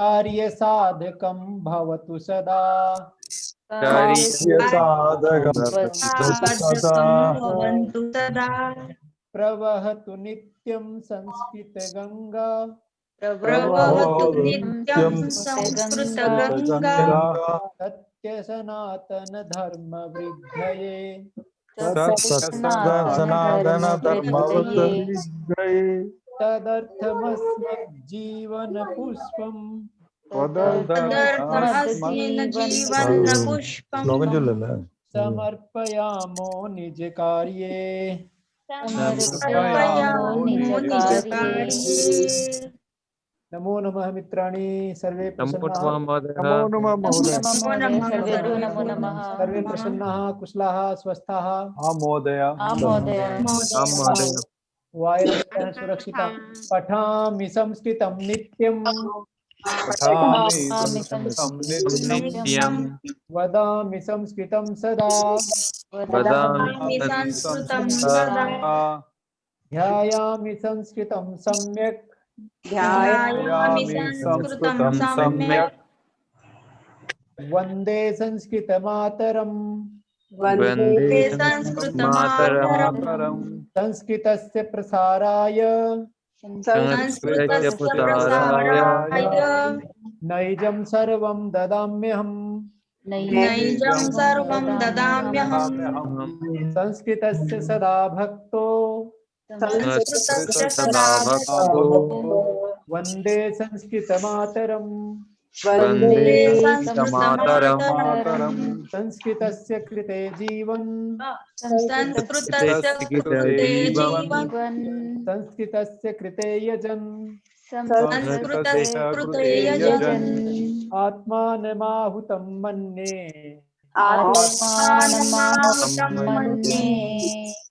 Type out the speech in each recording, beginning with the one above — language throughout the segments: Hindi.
कार्य साधकं भवतु सदा। कार्य साधकं भवन्तु सदा। प्रवहतु नित्यं संस्कृतगंगा। प्रवहतु नित्यं संस्कृतगंगा। सत्य सनातन धर्म वृद्धये। सनातन धर्मवृद्धये। तदर्थमस्मज्जीवन पुष्पम्। तदर्थमस्मिन् जीवनपुष्पम् समर्पयामो निज कार्ये। समर्पयामो निज कार्ये। नमो नमः मित्राणि सर्वे प्रसन्नाः। नमो नमः महोदय। नमो नमः। सर्वे प्रसन्नाः कुशलाः स्वस्थाः। हाँ महोदय। वायुरन्तः सुरक्षिताः। पठामि संस्कृतं नित्यं। पठामि संस्कृतं नित्यं। वदामि संस्कृतं सदा। वदामि संस्कृतं सदा। ध्यायामि संस्कृतं सम्यक्। ध्यायामि संस्कृतं सम्यक्। वन्दे संस्कृतमातरम्। वन्दे संस्कृतमातरम्। संस्कृतस्य प्रसाराय संस्कृतस्य प्रसाराय नैजं सर्वं ददाम्यहम्। नैजं सर्वं ददाम्यहम्। संस्कृतस्य सदा भक्तो। संस्कृतस्य सदा भक्तो। वन्दे संस्कृतमातरम्। वन्दे संस्कृतमातरम्। संस्कृतस्य कृते जीवन्। संस्कृतस्य कृते जीवन्। संस्कृतस्य कृते यजन्। संस्कृतस्य कृते यजन्। आत्मानमाहुतं मन्ये। आत्मानमाहुतं मन्ये।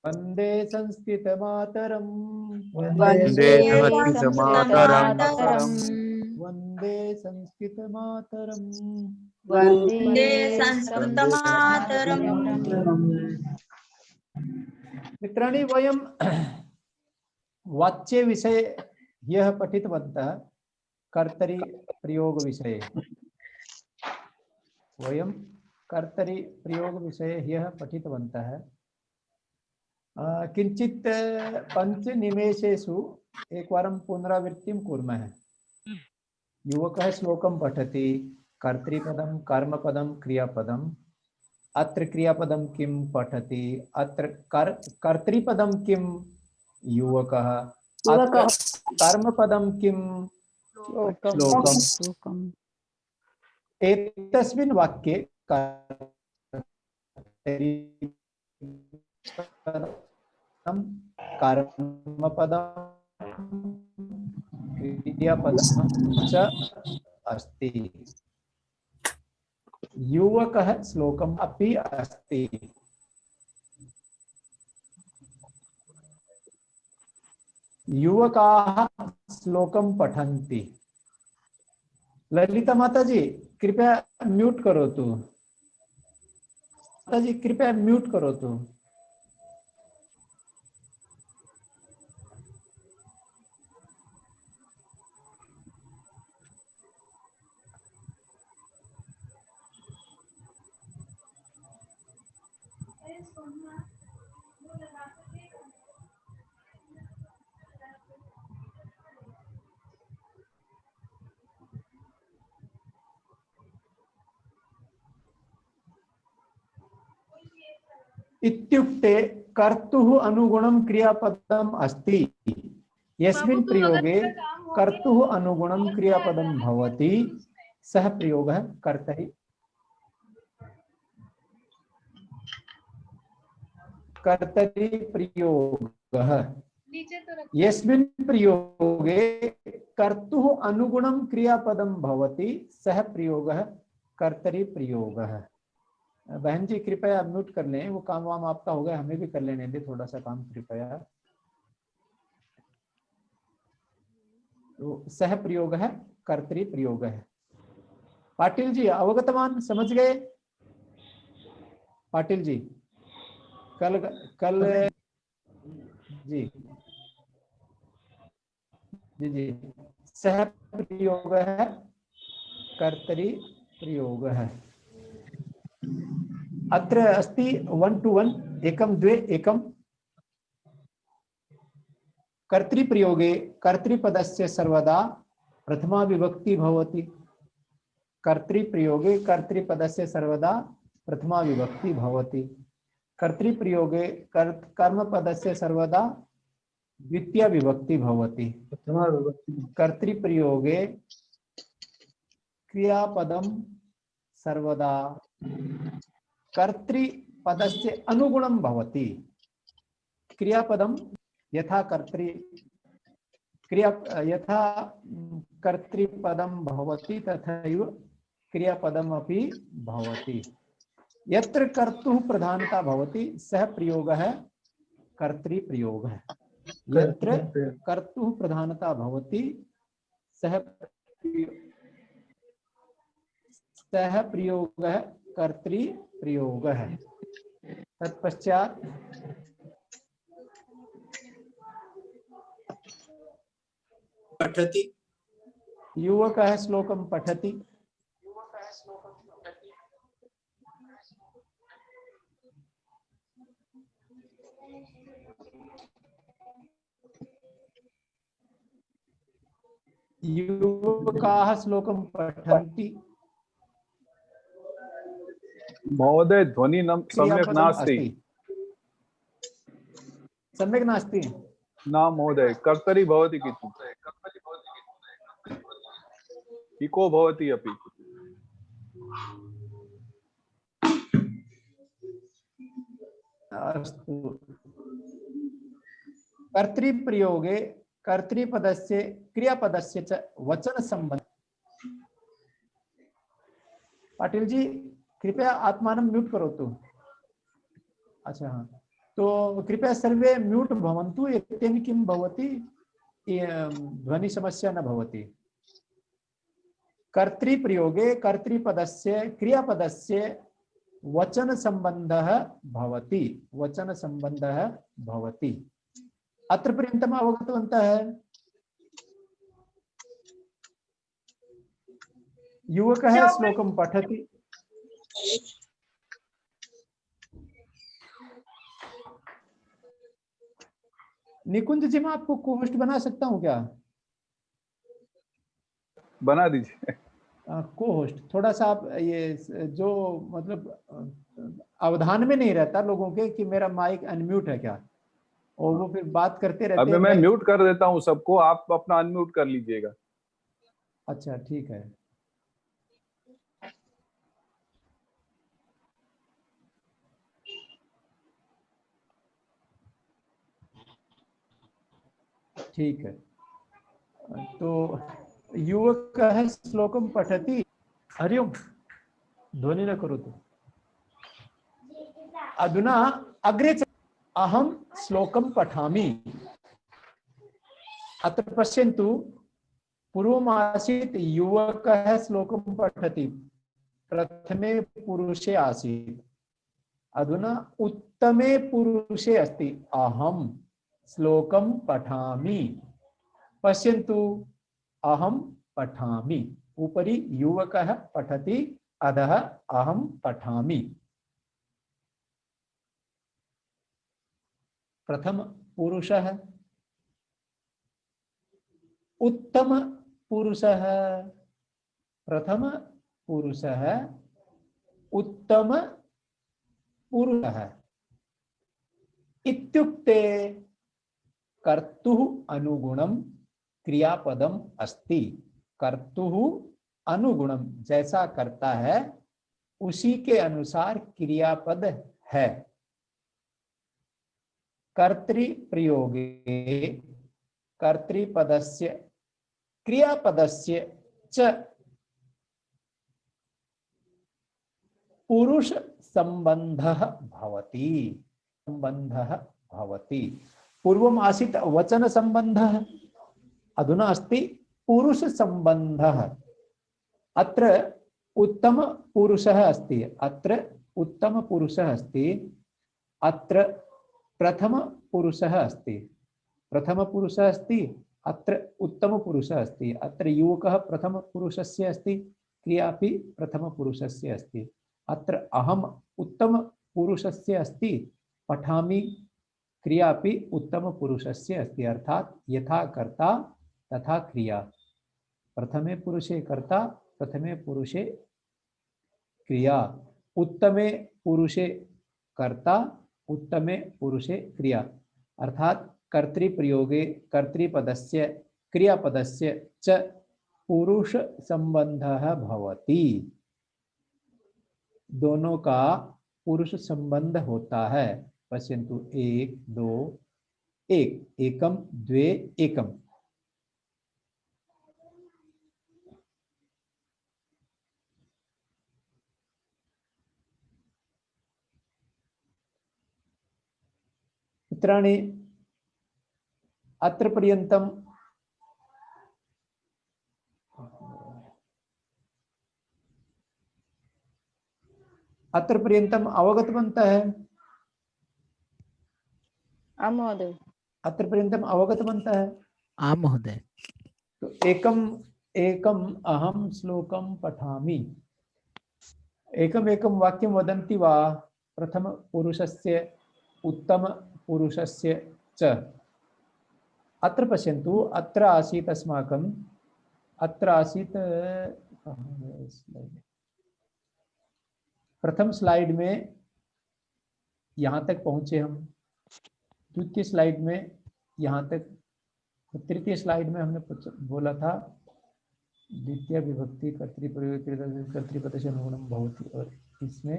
वन्दे संस्कृतमातरम्। वन्दे संस्कृतमातरम्। वन्दे संस्कृतमातरम्। वन्दे संस्कृतमातरम्। मित्राणि वयं वाच्य विषय यह पठितवन्तः कर्तरि प्रयोग विषये। वयं कर्तरि प्रयोग विषये यह पठितवन्तः। किंचित 5 निमेषेषु एकवारं पुनरावृत्तिं कुर्मः। युवकः श्लोकं पठति। कर्तृपदं कर्मपदं क्रियापदम्। अत्र क्रियापदं किं पठति। अत्र कर्तृपदं किं युवकः। अत्र कर्मपदं किं श्लोकम्। एतस्मिन् वाक्ये कर्तृपदं कर्मपदं क्रियापदं च अस्ति। युवकः श्लोकम् अपि अस्ति। युवकाः श्लोकं पठन्ति। ललिता माता जी कृपया म्यूट करोतु। माता जी कृपया म्यूट करोतु। इत्युक्ते कर्तुः अनुगुणं क्रियापदम् अस्ति। यस्मिन् प्रयोगे कर्तुः अनुगुणं क्रियापदं भवति सः प्रयोगः कर्तरि। कर्तरि प्रयोगः। यस्मिन् प्रयोगे कर्तुः अनुगुणं क्रियापदं भवति सः प्रयोगः कर्तरि प्रयोगः। बहन जी कृपया म्यूट कर लें। वो काम वाम आपका हो गया, हमें भी कर लेने दे थोड़ा सा काम कृपया। तो सह प्रयोग है कर्तरी प्रयोग है। पाटिल जी अवगतवान, समझ गए? पाटिल जी कल जी जी जी सह प्रयोग है कर्तरि प्रयोगः। अत्र अस्ति 1 to 1 एकं द्वे एकं। कर्तृप्रयोगे कर्तृपदस्य सर्वदा प्रथमा विभक्ति भवति। कर्तृप्रयोगे कर्तृपदस्य सर्वदा प्रथमा विभक्ति भवति। कर्तृप्रयोगे कर्मपदस्य सर्वदा द्वितीया विभक्ति भवति। कर्तृप्रयोगे क्रियापदं सर्वदा कर्तृपदस्य अनुगुणं भवति। क्रियापदं यथा कर्तृपदं भवति तथैव क्रियापदमपि भवति। यत्र कर्तुः प्रधानता भवति सः प्रयोगः कर्तृप्रयोगः। यत्र कर्तुः प्रधानता भवति सः प्रयोगः कर्तृप्रयोगः। तत्पश्चात् पठति। युवकः श्लोकं पठति। युवकाः श्लोकं पठन्ति। महोदय ध्वनि सम्यक् नास्ति। सम्यक् नास्ति न महोदय, कर्तरि भवति किन्तु इको भवति अपि। अस्तु। कर्तृप्रयोगे कर्तृपदस्य क्रियापदस्य च वचन संबंध। पाटिल जी कृपया आत्मानं म्यूट करोतु। अच्छा हाँ, तो कृपया सर्वे म्यूट भवन्तु। एतेन किं भवति, ध्वनि समस्या न भवति। कर्तृप्रयोगे कर्तृपदस्य क्रियापदस्य वचन संबंधः भवति। वचन संबंधः भवति। अत्र पर्यन्तम् अवगतवन्तः? युवकः श्लोकं पठति। निकुंज जी, मैं आपको को होस्ट बना सकता हूँ क्या? बना दीजिए। को होस्ट थोड़ा सा आप ये जो मतलब अवधान में नहीं रहता लोगों के कि मेरा माइक अनम्यूट है क्या, और वो फिर बात करते रहते अब हैं। मैं म्यूट कर देता हूँ सबको, आप अपना अनम्यूट कर लीजिएगा। अच्छा ठीक है। ठीक है, तो युवकः श्लोकं पठति। हरि ओम, ध्वनि न करोतु। अधुना अग्रे अहं श्लोकं पठामि। अत्र पश्यन्तु, पूर्वमासीत् युवकः श्लोकं पठति, प्रथमे पुरुषे आसीत्। अधुना उत्तमे पुरुषे अस्ति, अहं श्लोकं पठामि। पश्यन्तु, अहं पठामि। उपरि युवकः पठति, अधः अहं पठामि। प्रथम पुरुषः, उत्तम पुरुषः, प्रथम पुरुषः, उत्तम पुरुषः इत्युक्ते कर्तुः अनुगुणं क्रियापदम अस्ति। कर्तुः अनुगुणम, जैसा करता है उसी के अनुसार क्रियापद है। कर्तृप्रयोगे कर्तृपदस्य क्रियापदस्य च पुरुष संबंधः भवति। संबंधः भवति। पूर्वम् आसीत् वचन संबंधः, अधुना अस्ति पुरुष संबंधः। अत्र उत्तम पुरुषः अस्ति, अत्र उत्तम पुरुषः अस्ति, अत्र प्रथम पुरुषः अस्ति। प्रथम पुरुषः अस्ति, अत्र उत्तम पुरुषः अस्ति। अत्र युवकः प्रथम पुरुषस्य अस्ति, क्रियापि प्रथमपुरुषस्य अस्ति। अत्र अहम उत्तमपुरुषस्य अस्ति, पठामि क्रियापि उत्तमपुरुषस्य अस्ति। अर्थात यथा कर्ता तथा क्रिया। प्रथमे पुरुषे कर्ता, प्रथमे पुरुषे क्रिया, उत्तमे पुरुषे कर्ता, उत्तमे पुरुषे क्रिया। अर्थात कर्तृप्रयोगे कर्तृपदस्य क्रियापदस्य च पुरुष संबंधः भवति। दोनों का पुरुष संबंध होता है। पश्यन्तु, एक दो एक, एकम द्वे एकम। मित्राणि, अत्र पर्यन्तम् अवगतवन्तः? आम् महोदय। अत्र पर्यन्तम् अवगतवन्तः? आं महोदय। तो एकम एकम अहम श्लोकम पठामि। एकम एकम वाक्यं वदन्ति वा? प्रथम पुरुषस्य, उत्तम पुरुषस्य च। अत्र पश्यन्तु, अत्र आसीत् अस्माकं, अत्र आसीत् प्रथम स्लाइड में यहाँ तक पहुंचे हम, द्वितीय स्लाइड में यहाँ तक, तृतीय स्लाइड में हमने बोला था द्वितीय विभक्ति कर्तृपद से अनुगुणं भवति, और इसमें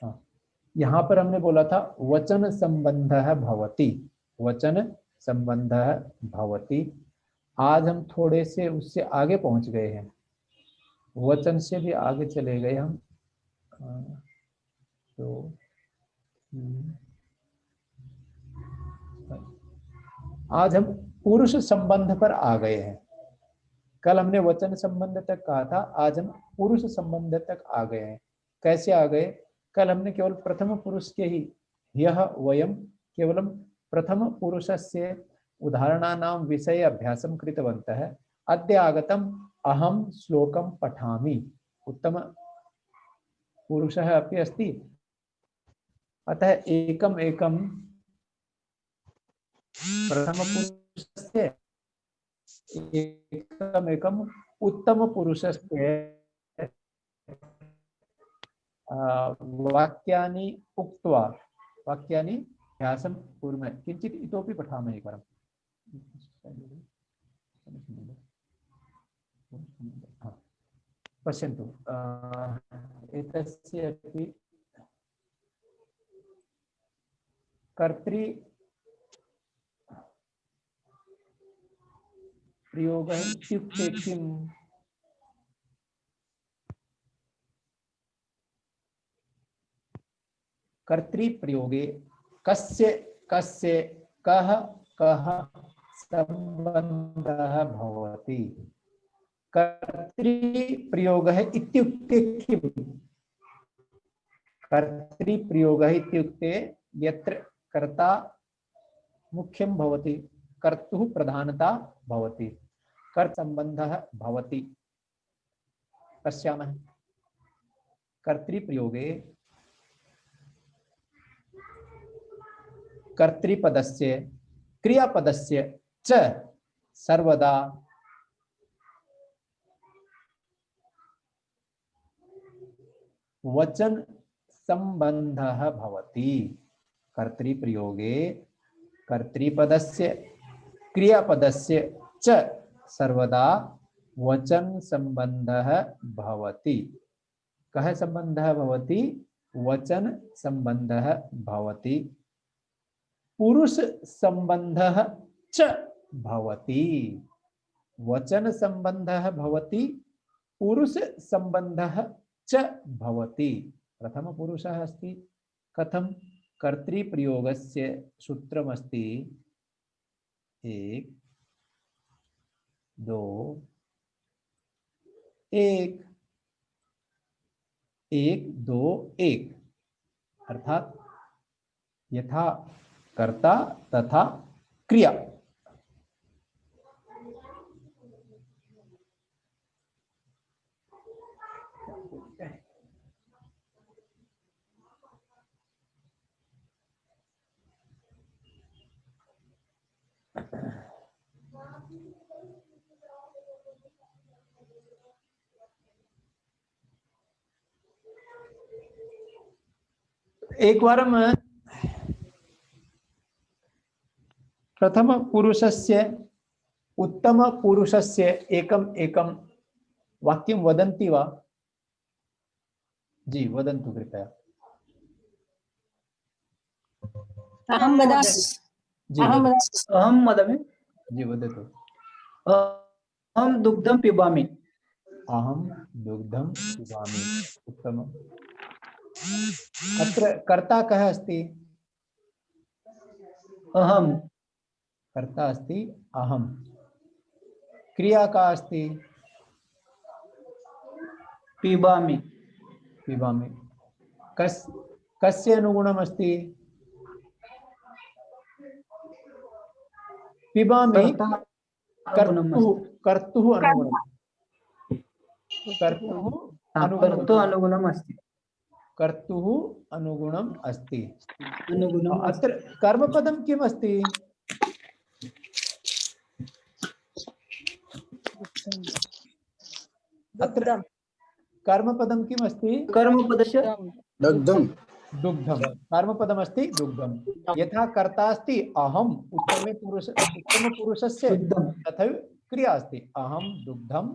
हाँ, यहाँ पर हमने बोला था वचन संबंधः भवति, वचन संबंधः भवति। आज हम थोड़े से उससे आगे पहुंच गए हैं, वचन से भी आगे चले गए हम। तो आज हम पुरुष संबंध पर आ गए हैं। कल हमने वचन संबंध तक कहा था, आज हम पुरुष संबंध तक आ गए हैं। कैसे आ गए? कल हमने केवल प्रथम पुरुष के ही यह वयम केवलम प्रथम पुरुषस्य उदाहरणानां विषये अभ्यासं कृतवन्तः। अद्य आगतम् अहं श्लोकं पठामि। उत्तम पुरुषः अपि अस्ति, अतः एकम एकम प्रथम पुरुषस्य, एकम एकम उत्तम पुरुषस्य वाक्यानि उक्त्वा, वाक्यानि अभ्यासं कुर्मः। किञ्चित् इतोपि पठामः एकवारं। पश्यन्तु, एतस्य अपि कर्तृ प्रयोगः इत्युक्ते किम्? कर्तृप्रयोगे कस्य कस्य कः कः संबंधः भवति। कर्तृप्रयोगः इत्युक्ते किम्? कर्तृप्रयोगः इत्युक्ते यत्र कर्ता मुख्यं भवति, कर्तुः प्रधानता भवति, कर्तृसंबंधः भवति। पश्यामः, कर्तृप्रयोगे कर्तृपदस्य क्रियापदस्य च सर्वदा वचन संबंधः भवति। कर्तृप्रयोगे कर्तृपदस्य क्रियापदस्य च सर्वदा वचन संबंधः भवति। कः संबंधः भवति? वचन संबंधः भवति। पुरुष संबंधः च भवति। वचन संबंधः भवति, पुरुष संबंधः च भवति। प्रथम पुरुषः अस्ति। कथं? कर्तृप्रयोगस्य सूत्रमस्ति एक दो एक, एक दो एक, अर्थात यथा कर्ता तथा क्रिया। एकवारं प्रथम पुरुषस्य उत्तम पुरुषस्य एकम् एकं वाक्यं वदन्ति वा? जी वदन्तु कृपया। अहं वदामि। जी अहं वदामि। जी वदतु। अहं दुग्धं पिबामि। अहं दुग्धं पिबामि। उत्तमम्। अत्र कर्ता कः अस्ति? अहं। कर्ता अस्ति अहं। क्रिया का अस्ति? पिबामि। पिबामि। कस्य अनुगुणम् अस्ति? पिबामि कर्तुः अनुगुणम्। अनुगुणम् अस्ति। कर्तुः अनुगुणम् अस्ति। अनुगुणम् अत्र कर्मपदं किम् अस्ति? अत्र कर्मपदं किम् अस्ति? कर्मपदस्य दुग्धं। दुग्धं कर्मपदम् अस्ति दुग्धं। यथा कर्ता अस्ति अहम् उत्तमपुरुषस्य तथैव क्रिया अस्ति अहं दुग्धं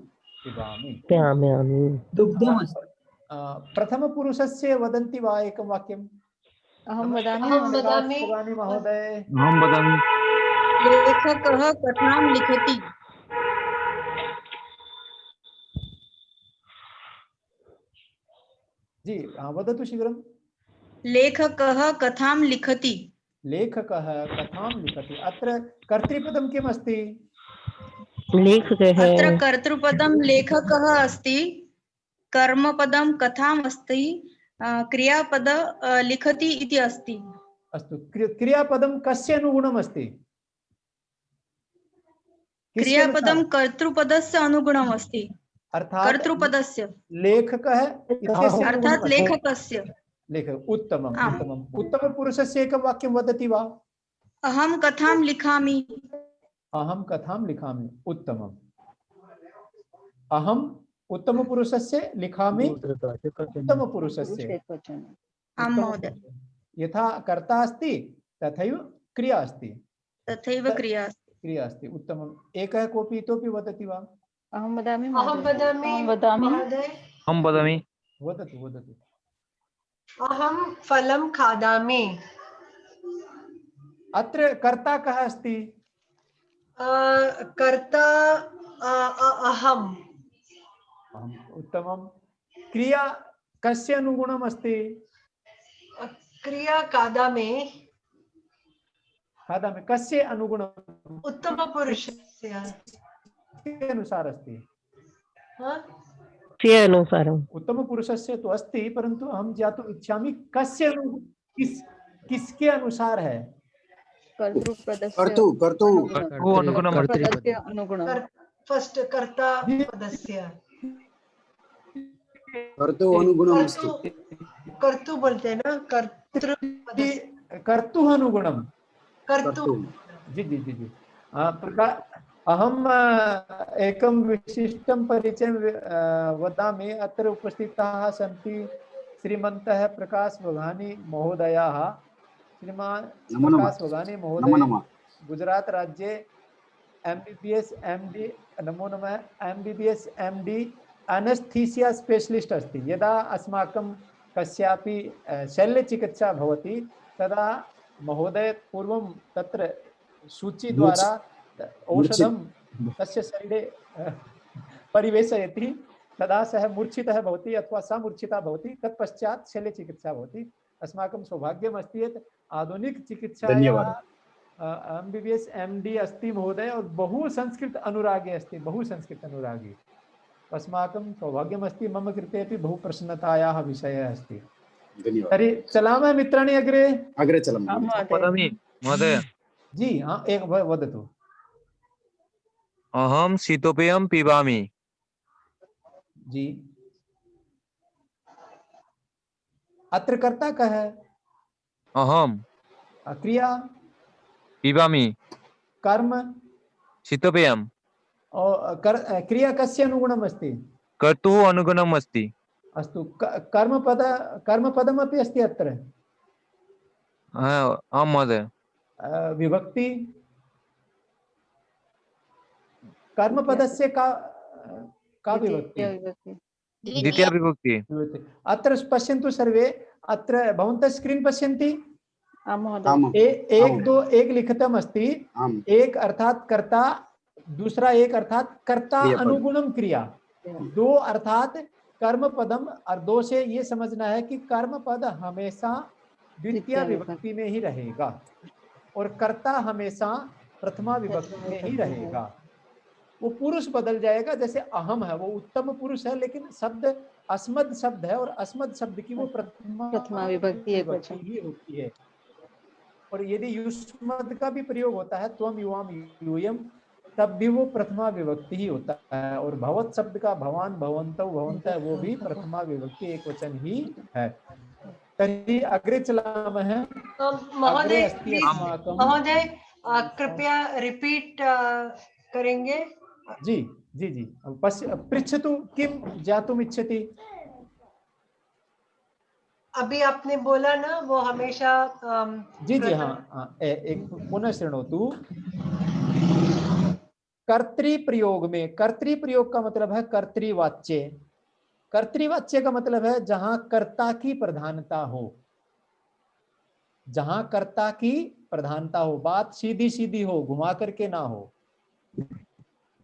पिबामि। दुग्धम् अस्ति। प्रथमपुरुषस्य वदन्ति वा एकं वाक्यम्? अहं वदामि महोदय। अहं वदामि। लेखकः कथां लिखति। जी वदतु शीघ्रं। लेखकः कथां लिखति। लेखकः कथां लिखति। अत्र कर्तृपदं किम् अस्ति? लेखकः। अत्र कर्तृपदं लेखकः अस्ति, कर्मपदं कथाम् अस्ति, क्रियापद लिखति इति अस्ति। अस्तु क्रियापदं कस्य अनुगुणम् अस्ति? क्रियापदं कर्तृपदस्य अनुगुणम् अस्ति। अर्थात कर्तृपदस्य लेखकः इत्यस्य अर्थात लेखकस्य। लेखक उत्तमम् उत्तमम्। उत्तमपुरुषस्य एकं वाक्यं वदति वा? अहं कथां लिखामि। अहं कथां लिखामि। उत्तमम्। अहम् उत्तमपुरुषस्य लिखामि उत्तमपुरुषस्य। आं महोदय। यथा कर्ता अस्ति तथैव क्रिया अस्ति। तथैव क्रिया अस्ति। क्रिया अस्ति। उत्तमम्। एकः कोऽपि इतोपि वदति वा? अहं वदामि। वदतु वदतु। अहं फलं खादामि। अत्र कर्ता कः अस्ति? कर्ता अहम्। उत्तमम्। क्रिया कस्य अनुगुणम् अस्ति? क्रिया खादामि। खादामि कस्य अनुगुणम्? उत्तमपुरुषस्य अनुसार अस्ति। अनुसारम्। उत्तमपुरुषस्य तो अस्ति, परंतु अहं ज्ञातुम् इच्छामि कस्य किसके अनुसार है? फर्स्ट कर्ता पदस्य। कर्तु बोलते हैं ना, कर्तुः अनुगुणम्। कर्तु। जी जी जी जी। अहम् एकं विशिष्टं परिचयं वदामि। अत्र उपस्थिताः सन्ति श्रीमन्तः प्रकाश वघानी महोदयाः। श्रीमान् प्रकाश वघानी महोदय गुजरात राज्ये MBBS MD नमो नमः MBBS MD एनेस्थीसिया स्पेशलिस्ट अस्ति। यदा अस्माकं कस्यापि शल्यचिकित्सा भवति तदा महोदय पूर्वं तत्र सूची द्वारा औषधं तस्य शरीरे परिवेशयति। तदा सः मूर्छितः भवति अथवा सा मूर्छिता भवति। तत्पश्चात् शल्यचिकित्सा भवति। अस्माकं सौभाग्यम् अस्ति यत् आधुनिक चिकित्सायाः MBBS MD अस्ति महोदय और बहु संस्कृत अनुरागी अस्ति। बहु संस्कृत अनुरागी। अस्माकं सौभाग्यम् अस्ति। मम कृते अपि बहु प्रसन्नतायाः विषयः अस्ति। तर्हि चलामः मित्राणि अग्रे। अग्रे चलामः महोदय। जी हाँ एक वदतु। अहं शीतपेयं पिबामि। जी अत्र कर्ता का है, अहम क्रिया, पिबामि कर्म, शीतपेयम् क्रिया कस्य अनुगुणम् अस्ति? कर्तुः अनुगुणम् अस्ति। अस्तु, कर्मपदमपि अस्ति अत्र। आं महोदय। विभक्ति कर्मपदस्य का विभक्ति? द्वितीया विभक्ति। अत्र पश्यन्तु सर्वे, अत्र भवन्तः स्क्रीन् पश्यन्ति? एक लिखितम् अस्ति, एक अर्थात कर्ता, दूसरा एक अर्थात कर्ता अनुगुणम क्रिया, दो अर्थात कर्म पदम, और दो से ये समझना है कि कर्म पद हमेशा द्वितीय विभक्ति में ही रहेगा और कर्ता हमेशा प्रथमा विभक्ति में ही रहेगा। वो पुरुष बदल जाएगा, जैसे अहम है वो उत्तम पुरुष है, लेकिन शब्द अस्मद शब्द है और अस्मद शब्द की वो प्रथमा विभक्ति ही होती है। और यदि युष्मद का भी प्रयोग होता है, त्वम युवाम यूयम, तब भी वो प्रथमा विभक्ति ही होता है। और भवत शब्द का भवान भवन्तौ भवन्तः वो भी प्रथमा विभक्ति एक वचन ही है। तर्हि अग्रे चलामः। महोदय महोदय कृपया रिपीट करेंगे? जी जी जी, पृच्छतु किम ज्ञातुम् इच्छति? अभी आपने बोला ना वो हमेशा जी जी हाँ, एक पुनः शृणोतु। कर्तृप्रयोग में, कर्तृप्रयोग का मतलब है कर्तृवाच्य। कर्तृवाच्य का मतलब है जहां कर्ता की प्रधानता हो, जहां कर्ता की प्रधानता हो, बात सीधी सीधी हो, घुमा करके ना हो,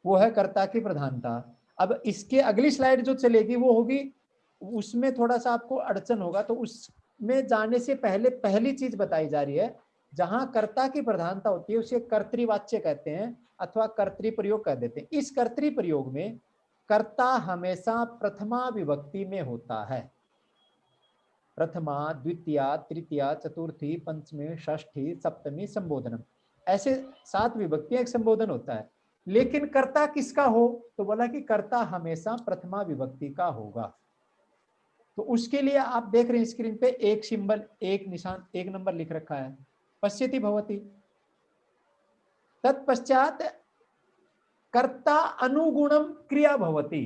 वो है कर्ता की प्रधानता। अब इसके अगली स्लाइड जो चलेगी वो होगी, उसमें थोड़ा सा आपको अड़चन होगा, तो उसमें जाने से पहले पहली चीज बताई जा रही है, जहां कर्ता की प्रधानता होती है उसे कर्तृवाच्य कहते हैं अथवा कर्तृप्रयोग कह देते हैं। इस कर्तृप्रयोग में कर्ता हमेशा प्रथमा विभक्ति में होता है। प्रथमा, द्वितीया, तृतीया, चतुर्थी, पंचमी, षष्ठी, सप्तमी, संबोधनम, ऐसे 7 विभक्तियां एक संबोधन होता है। लेकिन कर्ता किसका हो, तो बोला कि कर्ता हमेशा प्रथमा विभक्ति का होगा। तो उसके लिए आप देख रहे हैं स्क्रीन पे एक सिंबल, एक निशान, एक नंबर लिख रखा है, पश्यति भवति। तत्पश्चात कर्ता अनुगुणम क्रिया भवति,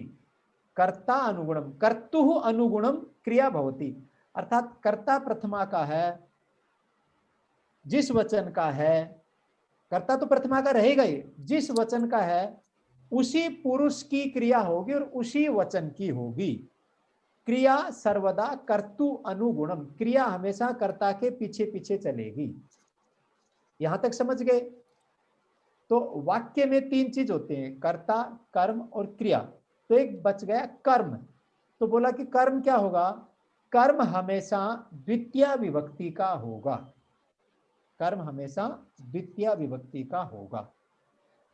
कर्ता अनुगुणम, कर्तुः अनुगुणम क्रिया भवति, अर्थात कर्ता प्रथमा का है, जिस वचन का है, कर्ता तो प्रथमा का रहेगा ही, जिस वचन का है उसी पुरुष की क्रिया होगी और उसी वचन की होगी। क्रिया सर्वदा कर्तु अनुगुणम, क्रिया हमेशा कर्ता के पीछे पीछे चलेगी। यहां तक समझ गए? तो वाक्य में 3 चीज होते हैं, कर्ता, कर्म और क्रिया। तो एक बच गया कर्म। तो बोला कि कर्म क्या होगा? कर्म हमेशा द्वितीय विभक्ति का होगा, कर्म हमेशा द्वितीय विभक्ति का होगा।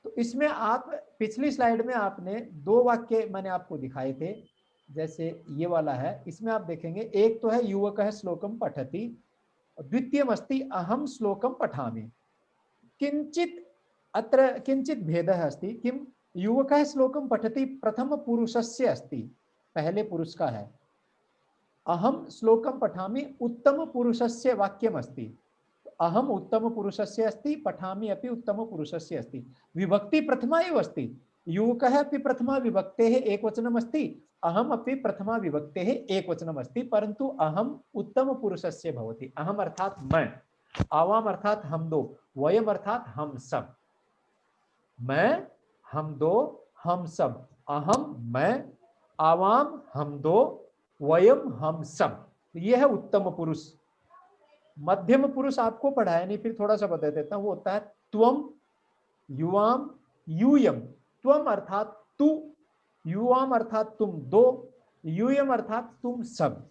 तो इसमें आप पिछली स्लाइड में आपने 2 वाक्य मैंने आपको दिखाए थे, जैसे ये वाला है, इसमें आप देखेंगे एक तो है युवकः श्लोकम पठति, द्वितीयम् अस्ति अहम श्लोकम पठामि। किंचित अत्र किंचित भेदः अस्ति। किम? युवकः श्लोकम पठति प्रथम पुरुषस्य अस्ति, पहले पुरुष का है। अहम श्लोकम पठामि उत्तम पुरुषस्य वाक्यम अस्ति, अहम उत्तम पुरुषस्य अस्ति, पठामि अपि उत्तम पुरुषस्य अस्ति। विभक्ति प्रथमा एव अस्ति, युवकः अपि प्रथमा विभक्तेः एकवचनम् अस्ति, अहम अपि प्रथमा विभक्तेः एकवचनम् अस्ति, परंतु अहम उत्तम पुरुषस्य भवति। अहम अर्थात मैं, आवाम अर्थात हम दो, वयम अर्थात हम सब। मैं, हम दो, हम सब। अहम मैं, आवाम हम दो, वयम हम सब। यह है उत्तम पुरुष। मध्यम पुरुष आपको पढ़ाया नहीं, फिर थोड़ा सा बता देता हूं, वो होता है त्वम, युवाम, यूयम। त्वम अर्थात तू, युवाम अर्थात तुम दो, यूयम अर्थात तुम सब।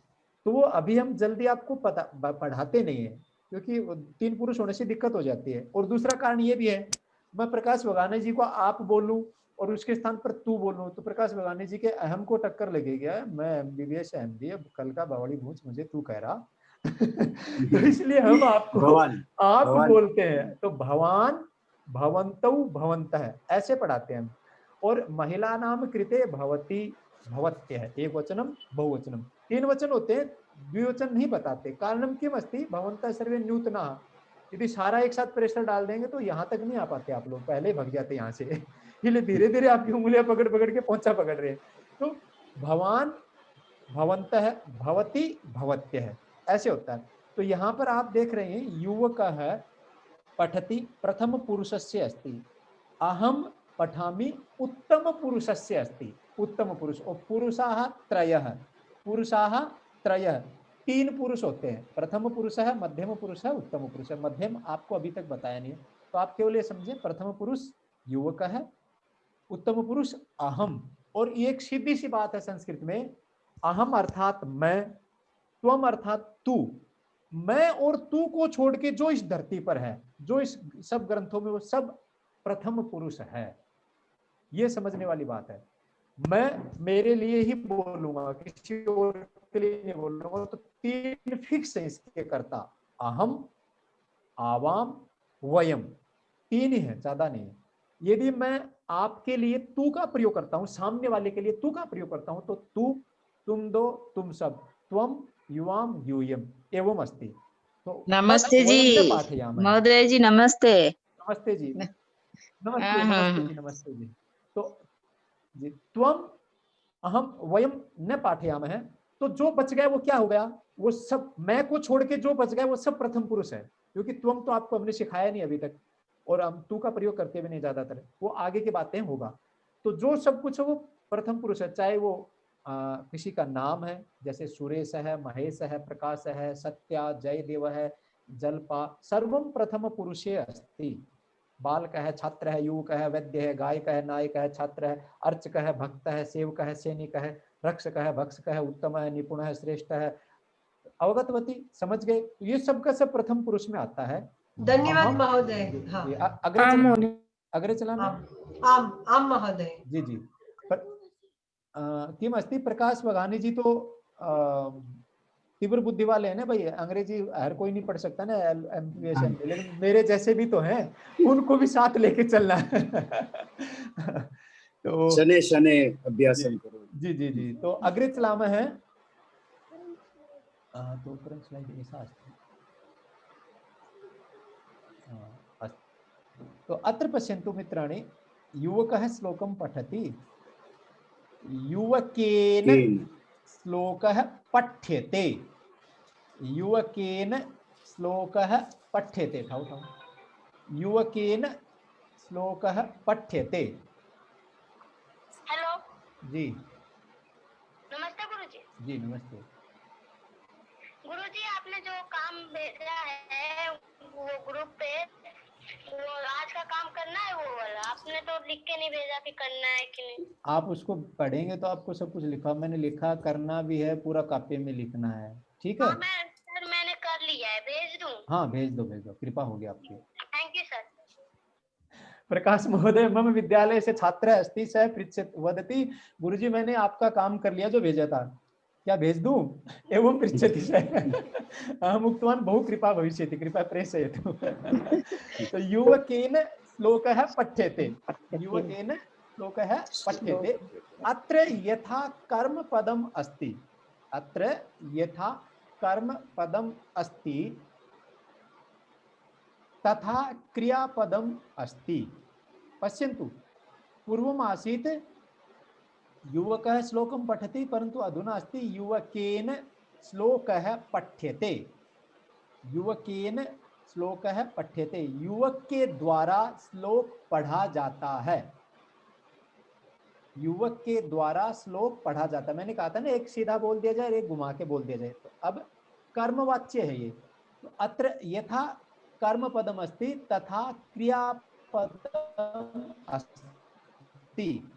तो वो अभी हम जल्दी आपको पढ़ाते नहीं है, क्योंकि 3 पुरुष होने से दिक्कत हो जाती है। और दूसरा कारण ये भी है, मैं प्रकाश बगाने जी को आप बोलूं और उसके स्थान पर तू बोलूं तो प्रकाश बगाने जी के अहम को टक्कर लगेगी। मैं MBBS MD, अब कल का बावड़ी भूंच मुझे तू कह रहा तो इसलिए हम आपको आप बोलते हैं। तो भवान, भवन्तौ, भवन्तः ऐसे पढ़ाते हैं हम। और महिला नाम कृते भवती, भवत्यः, एक वचनम बहुवचनम, 3 वचन होते हैं, द्विवचन नहीं बताते। कारणम किम अस्ति भवन्तः सर्वे न्यूतना, यदि सारा एक साथ प्रेशर डाल देंगे तो यहाँ तक नहीं आ पाते आप लोग, पहले ही भाग जाते यहाँ से। इसलिए धीरे धीरे आपकी उंगलियां पकड़ पकड़ के पहुंचा पकड़ रहे हैं। तो भवान, भवन्तः, भवति, भवत्यः, ऐसे होता है। तो यहाँ पर आप देख रहे हैं युवकः पठति प्रथम पुरुषस्य अस्ति, अहम पठामि उत्तम पुरुषस्य अस्ति, उत्तम पुरुष, और पुरुषाः त्रयः, पुरुषाः त्रयः, 3 पुरुष होते हैं, प्रथम पुरुष है, मध्यम पुरुष है, उत्तम पुरुष है। मध्यम आपको अभी तक बताया नहीं है, तो आप केवल ये समझे प्रथम पुरुष युवक है, उत्तम पुरुष अहम। और ये एक सीधी सी बात है संस्कृत में, अहम अर्थात मैं, त्वम अर्थात तू, मैं और तू को छोड़ के जो इस धरती पर है, जो इस सब ग्रंथों में, वो सब प्रथम पुरुष है। ये समझने वाली बात है। मैं मेरे लिए ही बोलूंगा, किसी और के लिए नहीं बोलूंगा। तो 3 फिक्स है इसके कर्ता, अहम, आवाम, वयम, 3 ही है, ज्यादा नहीं है। यदि मैं आपके लिए तू का प्रयोग करता हूं, सामने वाले के लिए तू का प्रयोग करता हूं, तो तू, तुम दो, तुम सब, त्वम, युवाम, यूयम, एवं अस्ति। तो नमस्ते जी महोदय जी, नमस्ते। नमस्ते जी, नमस्ते, नमस्ते जी, नमस्ते जी। तो जी, त्वम, अहम, वयम न पाठयामः, तो जो बच गया वो क्या हो गया, वो सब, मैं को छोड़ के जो बच गया वो सब प्रथम पुरुष है, क्योंकि त्वम तो आपको हमने सिखाया नहीं अभी तक, और हम तू का प्रयोग करते भी नहीं ज्यादातर, वो आगे की बातें होगा। तो जो सब कुछ है वो प्रथम पुरुष है, चाहे वो किसी का नाम है, जैसे सुरेश है, महेश है, प्रकाश है, सत्या, जयदेव है, जलपा, सर्वम प्रथम पुरुषे अस्ति। बालक है, छात्र है, युवक है, वैद्य है, गायक है, नायक है, छात्र है, अर्चक है, भक्त है, सेवक है, सैनिक है, रक्षक है, भक्षक है, उत्तम है, निपुण है, श्रेष्ठ है, अवगतवती, समझ गए? ये सब का सब प्रथम पुरुष में आता है। धन्यवाद महोदय। अग्रे चलाना। आम महोदय। जी जी। किम अस्ति प्रकाश वघानी जी तो तीव्र बुद्धि वाले हैं ना भाई, अंग्रेजी हर कोई नहीं पढ़ सकता ना, लेकिन मेरे जैसे भी तो हैं, उनको भी साथ लेके चलना है। तो शने शने अभ्यासम करो। जी जी जी। तो अग्रे चलामा है, तो करंट स्लाइड ऐसा अस्ति। तो अत्र पश्यन्तु मित्राणि, युवकः श्लोकं पठति, युवकेन श्लोकः पठ्यते, युवकेन श्लोकः पठ्यते, युवकेन श्लोकः पठ्यते। हेलो जी, नमस्ते गुरुजी। जी नमस्ते। गुरुजी, आपने जो काम भेजा है वो ग्रुप पे, वो आज का काम करना है, वो वाला आपने तो लिख के नहीं भेजा कि करना है कि नहीं। आप उसको पढ़ेंगे तो आपको सब कुछ लिखा, मैंने लिखा, करना भी है, पूरा कॉपी में लिखना है, ठीक है? हाँ, मैंने कर लिया है, भेज दूं? हाँ भेज दो, भेज दो, कृपा होगी आपकी। Thank you sir. प्रकाश महोदय, मम विद्यालय से छात्र अस्ति सह पृच्छत वदति, गुरुजी मैंने आपका काम कर लिया जो भेजा था, क्या भेज दूं? एवं पृच्छति अहम उक्तवान् बहु कृपा भविष्यति, कृपा प्रेषयतु। तो युवकेन श्लोकः पठ्यते, युवकेन श्लोकः पठ्यते। अत्र यथा कर्म पदम अस्ति, अत्र यथा कर्म पदम अस्ति तथा क्रियापदम अस्ति। पश्यन्तु, पूर्वम् आसीत् युवकः श्लोकं पठति, परंतु अधुना अस्ति युवकेन श्लोकः पठ्यते, युवकेन श्लोकः पठ्यते, युवक के द्वारा श्लोक पढ़ा जाता है, युवक के द्वारा श्लोक पढ़ा जाता है। मैंने कहा था ना, एक सीधा बोल दिया जाए, एक घुमा के बोल दिया जाए। तो अब कर्मवाच्य है ये। तो अत्र यथा कर्म पदम अस्ति तथा क्रियापदम अस्ति।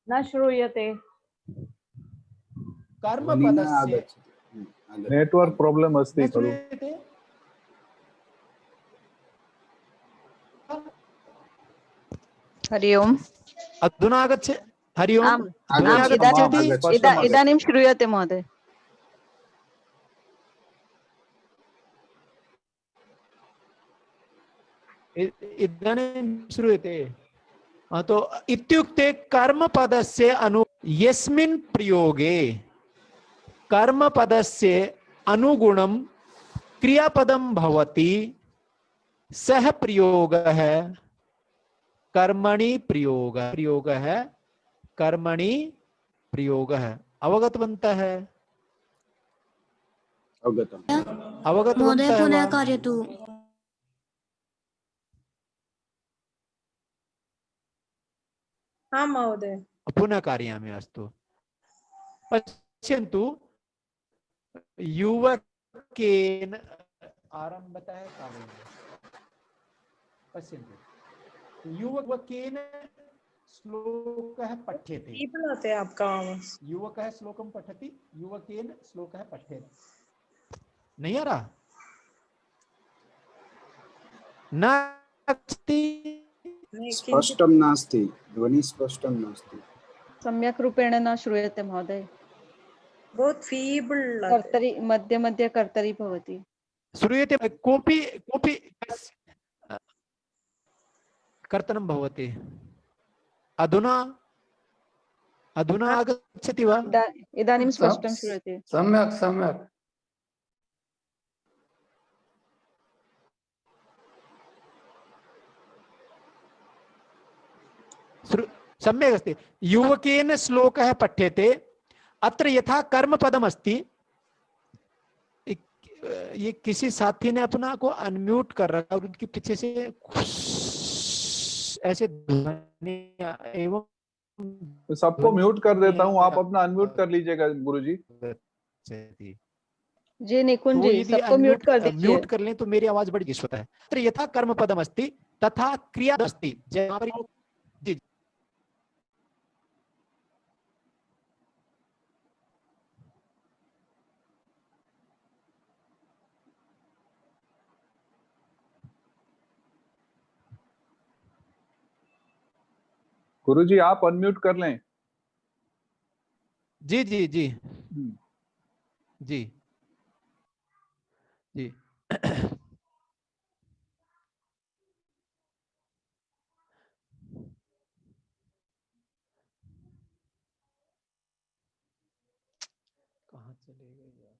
न श्रूयते। कर्मपदस्य नेटवर्क प्रॉब्लम अस्ति खलु। हरि ओम्। अधुना आगच्छ। हरि ओम्। इदानीं श्रूयते महोदय। इदानीं श्रूयते? तो इत्युक्ते कर्मपदस्य यस्मिन् प्रयोगे कर्मपदस्य अनुगुणं क्रियापदं भवति सः प्रयोगः कर्मणि प्रयोगः कर्मणि प्रयोगः। अवगतवन्तः? महोदय पुनः वा? कारयतु। हाँ महोदय। पुनः कारयामि। अस्तु, पश्यन्तु, युवकेन आरम्भतः कारयामि। पश्यन्तु, युवकेन श्लोकः पठ्यते। आपका आवाज। युवकः श्लोकं पठति, युवकेन श्लोकः पठ्यते। नहीं आ रहा? नास्ति? स्पष्टं नास्ति, ध्वनि स्पष्टं नास्ति। सम्यक् रूपेण न श्रूयते महोदय। बहुत फीबल। कर्तरि मध्ये मध्ये कर्तरि भवति। श्रूयते? कोऽपि कर्तनं भवति। अधुना आगच्छति वा? इदानीं स्पष्टं श्रूयते। सम्यक् सम्यक्। सम्यक् अस्ति। युवकेन श्लोकः पठ्यते। अत्र यथा कर्मपदम् अस्ति, ये किसी साथी ने अपना को अनम्यूट कर रखा और उनके पीछे से ऐसे ध्वनि एवं सबको म्यूट कर देता हूँ, आप अपना अनम्यूट कर लीजिएगा गुरुजी। जी निकुंज जी, सबको म्यूट कर दीजिए। म्यूट कर लें तो मेरी आवाज बड़ी दिशवत है। तो यथा कर्म पदम अस्ति तथा क्रिया अस्ति। जहाँ पर जी गुरुजी आप अनम्यूट कर लें। जी जी जी जी जी कहाँ चले गए यार?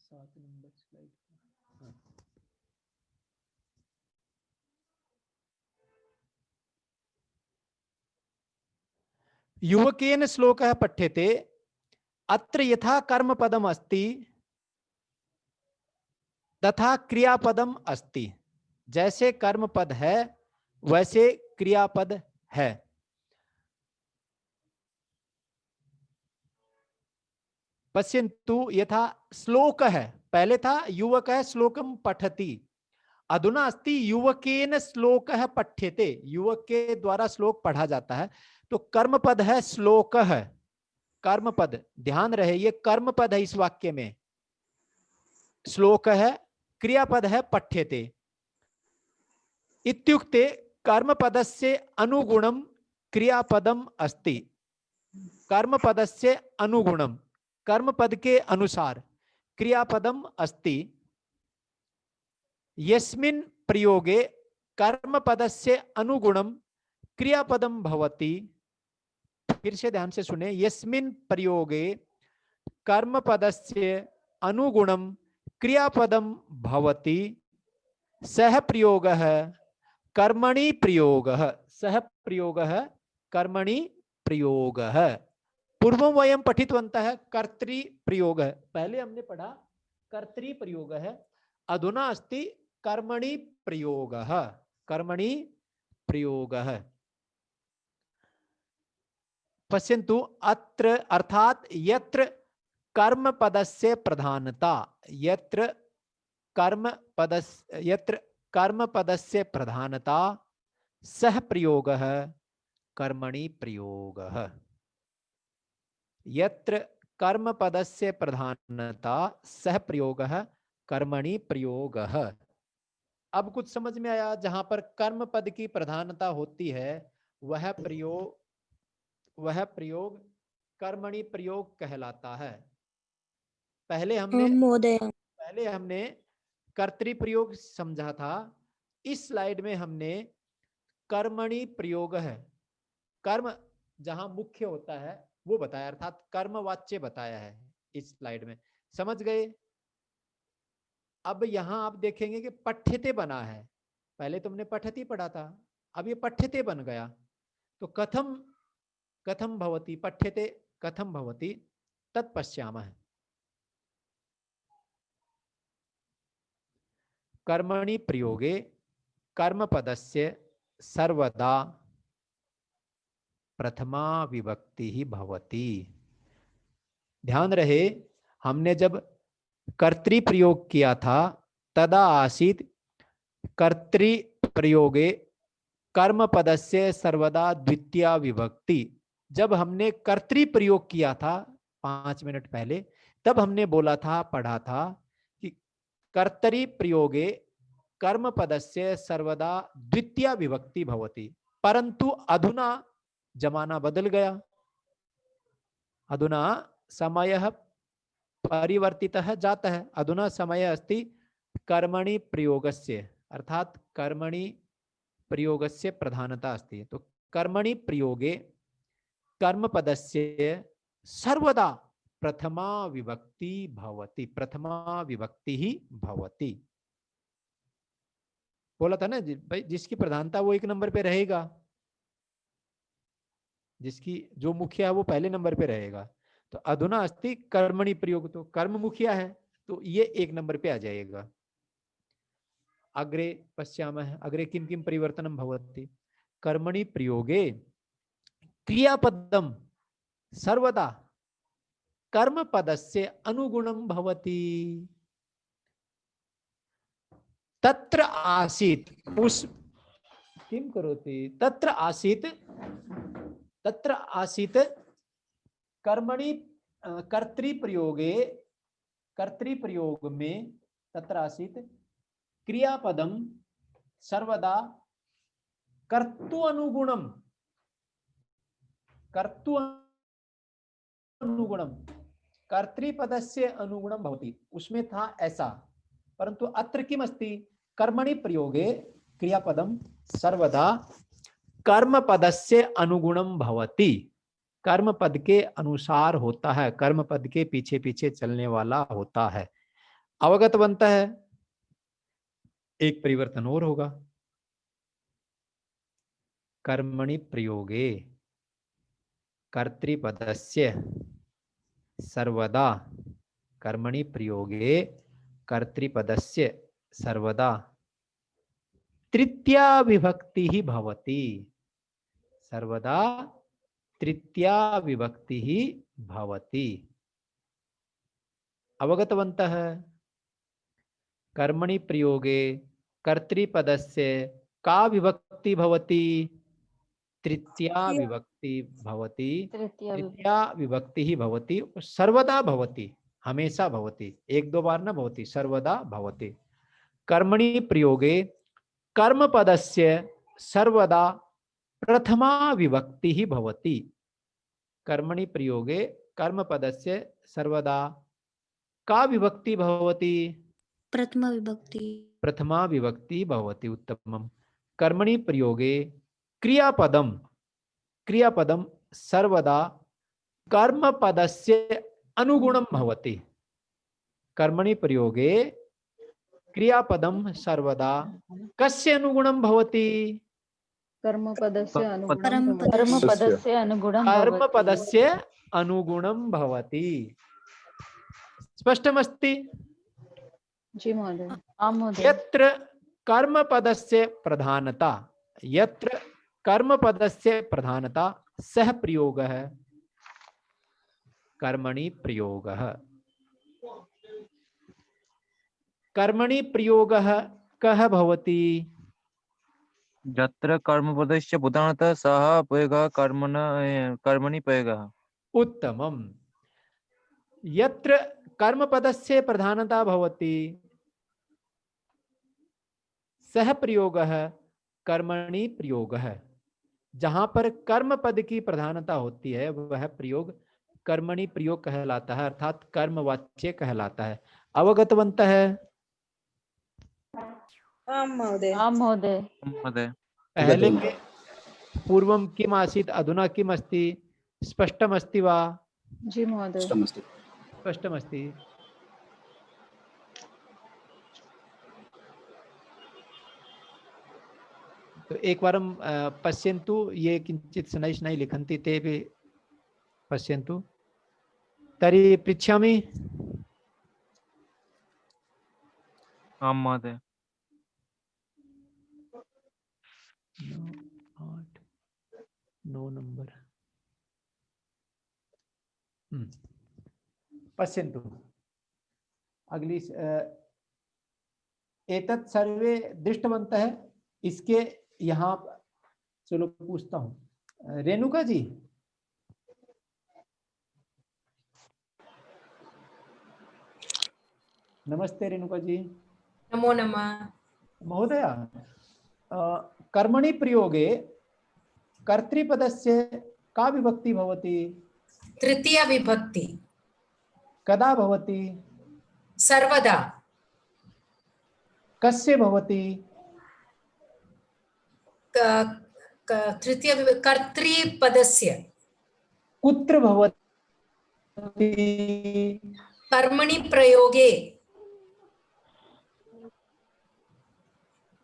7 नंबर स्लाइड। हाँ। युवकेन श्लोकः पठ्यते। अत्र यथा कर्मपदम् अस्ति तथा क्रियापदम अस्ति। जैसे कर्मपद है वैसे क्रियापद है। पश्यन्तु, यथा श्लोक है, पहले था युवकः श्लोकं पठति, अधुना अस्ति युवकेन श्लोकः पठ्यते। युवक के द्वारा श्लोक पढ़ा जाता है। तो कर्मपद है श्लोकः, कर्मपद, ध्यान रहे ये कर्मपद है इस वाक्य में। श्लोक है, क्रियापद है पठ्यते। इत्युक्ते कर्मपदस्य अनुगुणं क्रियापदम अस्ति। कर्मपदस्य अनुगुणं, कर्मपद के अनुसार क्रियापदम अस्ति। यस्मिन् प्रयोगे कर्मपदस्य अनुगुणं क्रियापदम भवति। फिर से ध्यान से सुने, यस्मिन् प्रयोगे कर्मपदस्य अनुगुणं क्रियापदम भवति सः प्रयोगः कर्मणि प्रयोगः। सः प्रयोगः कर्मणि प्रयोगः। पूर्वं वयं पठितवन्तः कर्तृ प्रयोगः। पहले हमने पढ़ा कर्तृ प्रयोगः, अधुना अस्ति कर्मणि प्रयोगः। कर्मणि प्रयोगः। पश्यन्तु, अत्र अर्थात यत्र कर्मपदस्य प्रधानता, यत्र कर्मपदस्य प्रधानता सः प्रयोगः कर्मणि प्रयोगः। यत्र कर्मपदस्य प्रधानता सः प्रयोगः कर्मणि प्रयोगः। अब कुछ समझ में आया? जहां पर कर्म पद की प्रधानता होती है वह प्रयोग कर्मणि प्रयोग कहलाता है। पहले हमने कर्तरी प्रयोग समझा था, इस स्लाइड में हमने कर्मणि प्रयोग है, कर्म जहां मुख्य होता है वो बताया, अर्थात कर्मवाच्य बताया है इस स्लाइड में। समझ गए? अब यहां आप देखेंगे कि पठ्यते बना है, पहले तुमने पठती पढ़ा था, अब ये पठ्यते बन गया। तो कथम कथम भवति, पठ्यते कथम भवति तत्पश्यामः। कर्मणि प्रयोगे कर्मपदस्य सर्वदा प्रथमा विभक्ति ही भवति। ध्यान रहे, हमने जब कर्तृ प्रयोग किया था तदा आसीत कर्तृ प्रयोगे कर्मपदस्य सर्वदा द्वितीया विभक्ति। जब हमने कर्तृ प्रयोग किया था 5 मिनट पहले, तब हमने बोला था, पढ़ा था कि कर्तरि प्रयोगे कर्मपदस्य सर्वदा द्वितीया विभक्ति भवति। परंतु अधुना जमाना बदल गया, अधुना समयः परिवर्तितः जातः। अधुना समय अस्ति कर्मणि प्रयोगस्य, अर्थात कर्मणि प्रयोगस्य प्रधानता अस्ति। तो कर्मणि प्रयोगे कर्मपदस्य सर्वदा प्रथमा विभक्ति भवति, प्रथमा विभक्ति ही भवति। बोला था ना भाई, जिसकी प्रधानता वो 1 नंबर पे रहेगा, जिसकी जो मुखिया है वो पहले नंबर पे रहेगा। तो अधुना अस्ति कर्मणि प्रयोग, तो कर्म मुखिया है तो ये 1 नंबर पे आ जाएगा। अग्रे पश्यामः, अग्रे किं किं परिवर्तनं भवति। कर्मणि प्रयोगे क्रियापदम सर्वदा कर्मपदस्य अनुगुणं भवति। तत्र आसीत, उस किं करोति, तत्र आसीत, तत्र आसीत कर्मणि कर्तृ प्रयोगे, कर्तृ प्रयोग में तत्र आसीत क्रियापदम सर्वदा कर्तु अनुगुणम, कर्तु अनुगुणम, कर्तृपदस्य अनुगुणम भवति, उसमें था ऐसा। परंतु अत्र किम अस्ति, कर्मणि प्रयोगे क्रियापदम सर्वदा कर्मपदस्य अनुगुणम भवति, कर्मपद के अनुसार होता है, कर्मपद के पीछे पीछे चलने वाला होता है। अवगत बनता है। एक परिवर्तन और होगा, कर्मणि प्रयोगे कर्तृपदस्य सर्वदा, कर्मणि प्रयोगे कर्तृपदस्य सर्वदा तृतीया विभक्ति ही भवति, सर्वदा तृतीया विभक्ति ही भवति। अवगतवन्तः। कर्मणि प्रयोगे कर्तृपदस्य का विभक्ति भवति, तृतीया विभक्ति भवति, तृतीया विभक्ति ही भवति, सर्वदा भवति, हमेशा भवति, 1-2 बार न भवति, सर्वदा भवति। कर्मणि प्रयोगे कर्मपदस्य सर्वदा प्रथमा विभक्ति ही भवति, कर्मणि प्रयोगे कर्मपदस्य सर्वदा का विभक्ति भवति, प्रथमा विभक्ति, प्रथमा विभक्ति भवति। उत्तमम्। कर्मणि प्रयोगे क्रियापदम, क्रियापदम सर्वदा कर्मपदस्य अनुगुणं भवति, कर्मणि प्रयोगे क्रियापदम सर्वदा कस्य अनुगुणं भवति, कर्मपदस्य अनुगुणं भवति। स्पष्टमस्ति? जी महोदय। यत्र कर्मपदस्य प्रधानता, यत्र कर्मपदस्य प्रधानता सह प्रयोगः कर्मणि प्रयोगः। कर्मणि प्रयोगः कः भवति, यत्र कर्मपदस्य प्रधानता सः प्रयोगः कर्मणि प्रयोगः। उत्तमम्। यत्र कर्मपदस्य प्रधानता भवति सह प्रयोगः कर्मणि प्रयोगः। जहां पर कर्मपद की प्रधानता होती है वह प्रयोग कर्मणि प्रयोग कहलाता है, अर्थात कर्मवाच्य कहलाता है। अवगतवन्तः? आं महोदय। आं महोदय। महोदय। पहले पूर्वं किम् आसीत् अधुना किम् अस्ति स्पष्टमस्ति वा? जी महोदय। स्पष्टमस्ति। स्पष्टमस्ति। तो एकवारं पश्यन्तु, ये किञ्चित् शनैः शनैः लिखन्ति तेपि पश्यन्तु। तर्हि पृच्छामि। आं महोदय। 9 नंबर। पश्यन्तु अगली। एतत् सर्वे दृष्टवन्तः। इसके यहाँ चलो पूछता हूँ रेणुका जी। नमस्ते रेणुका जी। नमो नमः महोदय, कर्मणि प्रयोगे कर्तृपदस्य का विभक्ति भवति? तृतीया विभक्ति। कदा भवति? सर्वदा। कस्य भवति? तृतीया कर्तृपदस्य। कुत्र भवति? कर्मणि प्रयोगे।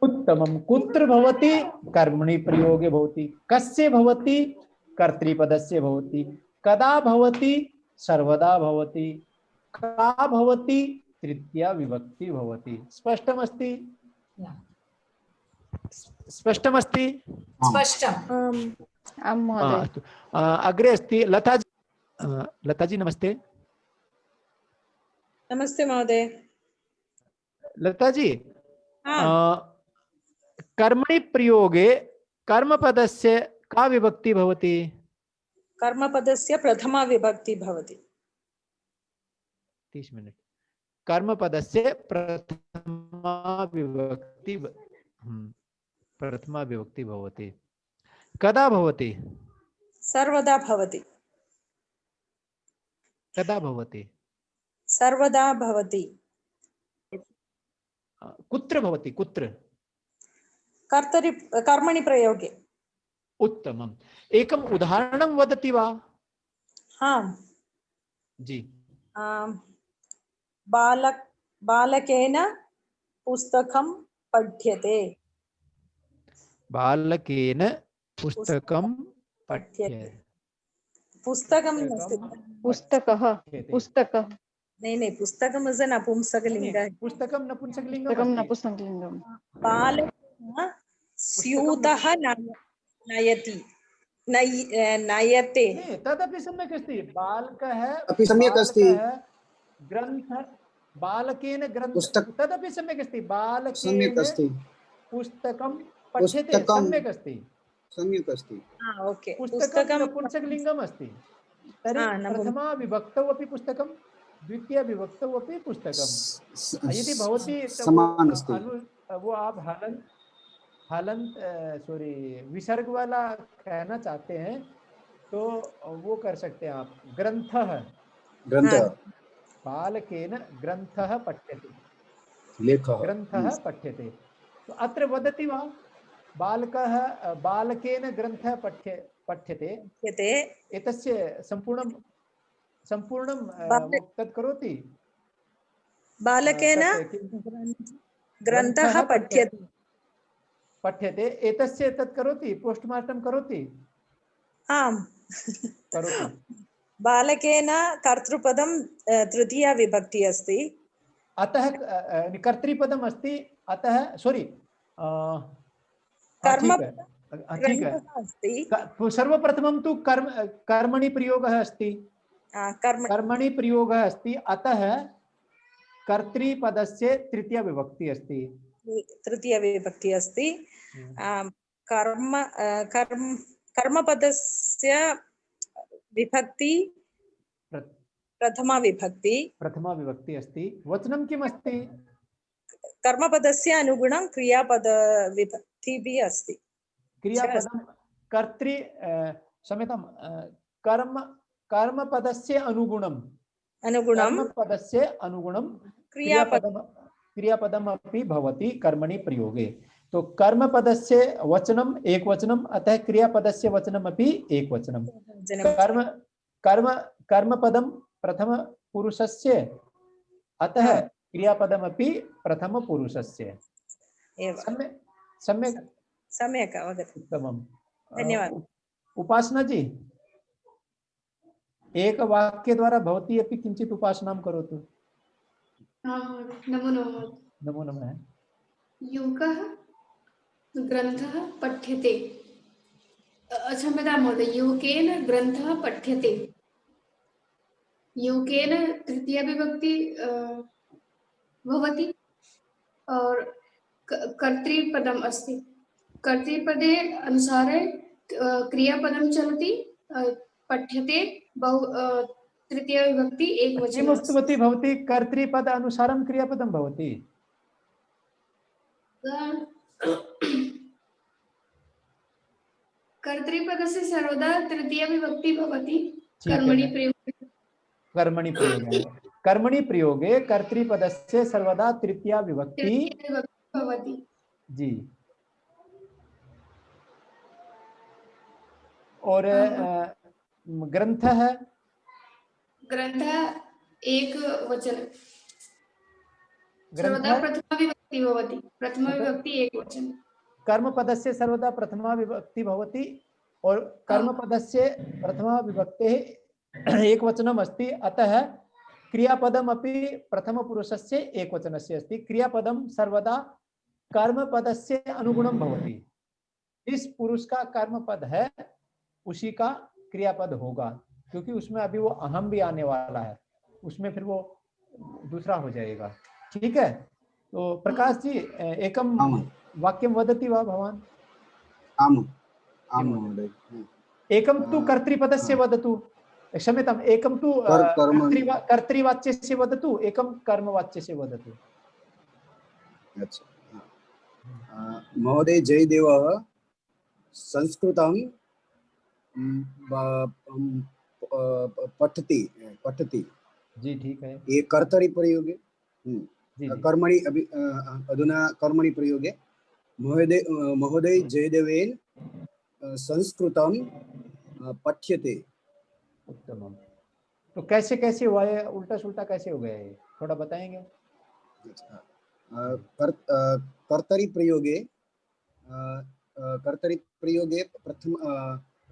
उत्तमं। कुत्र भवति? कर्मणि प्रयोगे भवति। कस्य भवति? कर्तृपदस्य भवति। कदा भवति? सर्वदा भवति। का भवति? तृतीया विभक्ति भवति। स्पष्टमस्ति? स्पष्टमस्ति? स्पष्टम्। आं महोदय। अस्तु। अग्रे अस्ति लता जी। लता जी नमस्ते। नमस्ते महोदय। लता जी, कर्मणि प्रयोगे कर्मपदस्य का विभक्ति भवति? कर्मपदस्य प्रथमा विभक्ति भवति। 30 मिनट। कर्मपदस्य प्रथमा विभक्ति भवति। कदा भवति? सर्वदा भवति। कदा भवति? सर्वदा भवति। कुत्र भवति? कुत्र? कर्मणि प्रयोगे। उत्तमम्। एकम् उदाहरणं वदति वा? हाँ जी। बालकेन पुस्तकं पठ्यते। बालकेन पुस्तकं पठ्यते। पुस्तकं नास्ति। पुस्तकः। पुस्तकः। नहीं पुस्तकम् इस् नपुंसकलिङ्ग। पुस्तकं नपुंसकलिङ्गम्। पुस्तकं नपुंसकलिङ्गम्। बालकेन स्यूतः नयति नयते। तदपि सम्यक् अस्ति। बालकः अपि सम्यक् अस्ति। ग्रन्थ बालकेन ग्रन्थ तदपि सम्यक् अस्ति। सम्यक् बालकेन अस्ति। पुस्तकं पठ्यते। सम्यक् अस्ति। सम्यक् अस्ति। ओके। पुस्तकं नपुंसकलिङ्गम् अस्ति। तर्हि प्रथमा विभक्तौ अपि पुस्तकं, द्वितीय विभक्तौ अपि पुस्तकं। यदि भवती समान अस्ति। वो आप हलंत सॉरी विसर्ग वाला कहना चाहते हैं तो वो कर सकते हैं आप। ग्रंथः। ग्रंथः। बालकेन ग्रंथः पठ्यते। लेखः। ग्रंथः पठ्यते। तो अत्र वदति वा? बालकः बालकेन ग्रन्थः पठ्यते। एतस्य संपूर्णं तत् करोति। बालकेन ग्रन्थः पठ्यते। एतस्य तत् करोति। पोस्टमार्टम करोति। आम् करोति। बालकेन कर्तृपदं तृतीया विभक्ति अस्ति। अतः कर्तृपदम् अस्ति। अतः सॉरी सर्वप्रथमं तु कर्मणि प्रयोगः अस्ति। कर्मणि प्रयोगः अस्ति। अतः कर्तृपदस्य तृतीया विभक्ति अस्ति। तृतीया विभक्ति अस्ति। कर्मपदस्य विभक्ति प्रथमा विभक्ति अस्ति। वचनं किम् अस्ति? कर्मपदस्य अनुगुणं क्रियापद विभक्ति भी अस्ति। क्रियापदं कर्तृ क्षम्यतां कर्मपदस्य अनुगुणं कर्मपदस्य अनुगुणं क्रियापदम अपि भवति कर्मणि प्रयोगे। तो कर्म पदस्य वचनम एक वचनम, अतः क्रियापदस्य वचनम अपि एक वचनम। कर्म कर्म कर्मपदम प्रथम पुरुषस्य, अतः क्रियापदम अपि प्रथम पुरुषस्य। सम्यक् सम्यक् सम्यक् अवगतम्। उत्तमम्। धन्यवादः। उपासना जी, एक वाक्य द्वारा भवती अपि किंचित उपासनां करोतु। नमो नमः। नमो नमः। युगः ग्रन्थः पठ्यते। क्षम्यतां महोदय, युगेन ग्रन्थः पठ्यते। युगेन तृतीया विभक्ति भवति और कर्तृपदम् अस्ति। कर्तृपदे अनुसारे क्रियापदं चलति। पठ्यते बहु तृतीया विभक्ति एकवचनम् अस्ति। किमुक्तवती भवती? कर्तृपद अनुसारं क्रियापदं भवति। कर्तृपदस्य सर्वदा तृतीया विभक्ति भवति कर्मणि प्रयोगे। कर्मणि प्रयोगे, कर्मणि प्रयोगे कर्तृपदस्य सर्वदा तृतीया विभक्ति भवति। जी। और ग्रंथः ग्रंथः एक वचन, सर्वदा प्रथमा विभक्ति भवति। प्रथमा विभक्ति एक वचन। कर्मपदस्य सर्वदा प्रथमा विभक्ति भवति और कर्मपदस्य प्रथमा विभक्तेः एकवचनम् अस्ति, अतः क्रियापदम् अपि प्रथमपुरुषस्य एकवचनस्य अस्ति। क्रियापदं सर्वदा कर्मपदस्य अनुगुणं भवति। जिस पुरुष का कर्मपद है उसी का क्रियापद होगा, क्योंकि उसमें अभी वो अहम भी आने वाला है, उसमें फिर वो दूसरा हो जाएगा। ठीक है, तो प्रकाश जी एकम वाक्यं वदति वा भवान्? आम् आम् महोदय। एकं तु कर्तृपदस्य वदतु, क्षम्यताम्, एकं तु कर्तृवाच्यस्य वदतु, एकं कर्मवाच्यस्य वदतु। अच्छा महोदय, जयदेवः संस्कृतं पठति पठति। जी ठीक है। ये कर्तरि प्रयोगे कर्मणि अभी अधुना कर्मणि प्रयोगे महोदय जयदेवेन संस्कृतं पठ्यते। उत्तम। तो कैसे कैसे हुआ है, उल्टा सुल्टा कैसे हो गया है, थोड़ा बताएंगे? कर्तरि प्रयोगे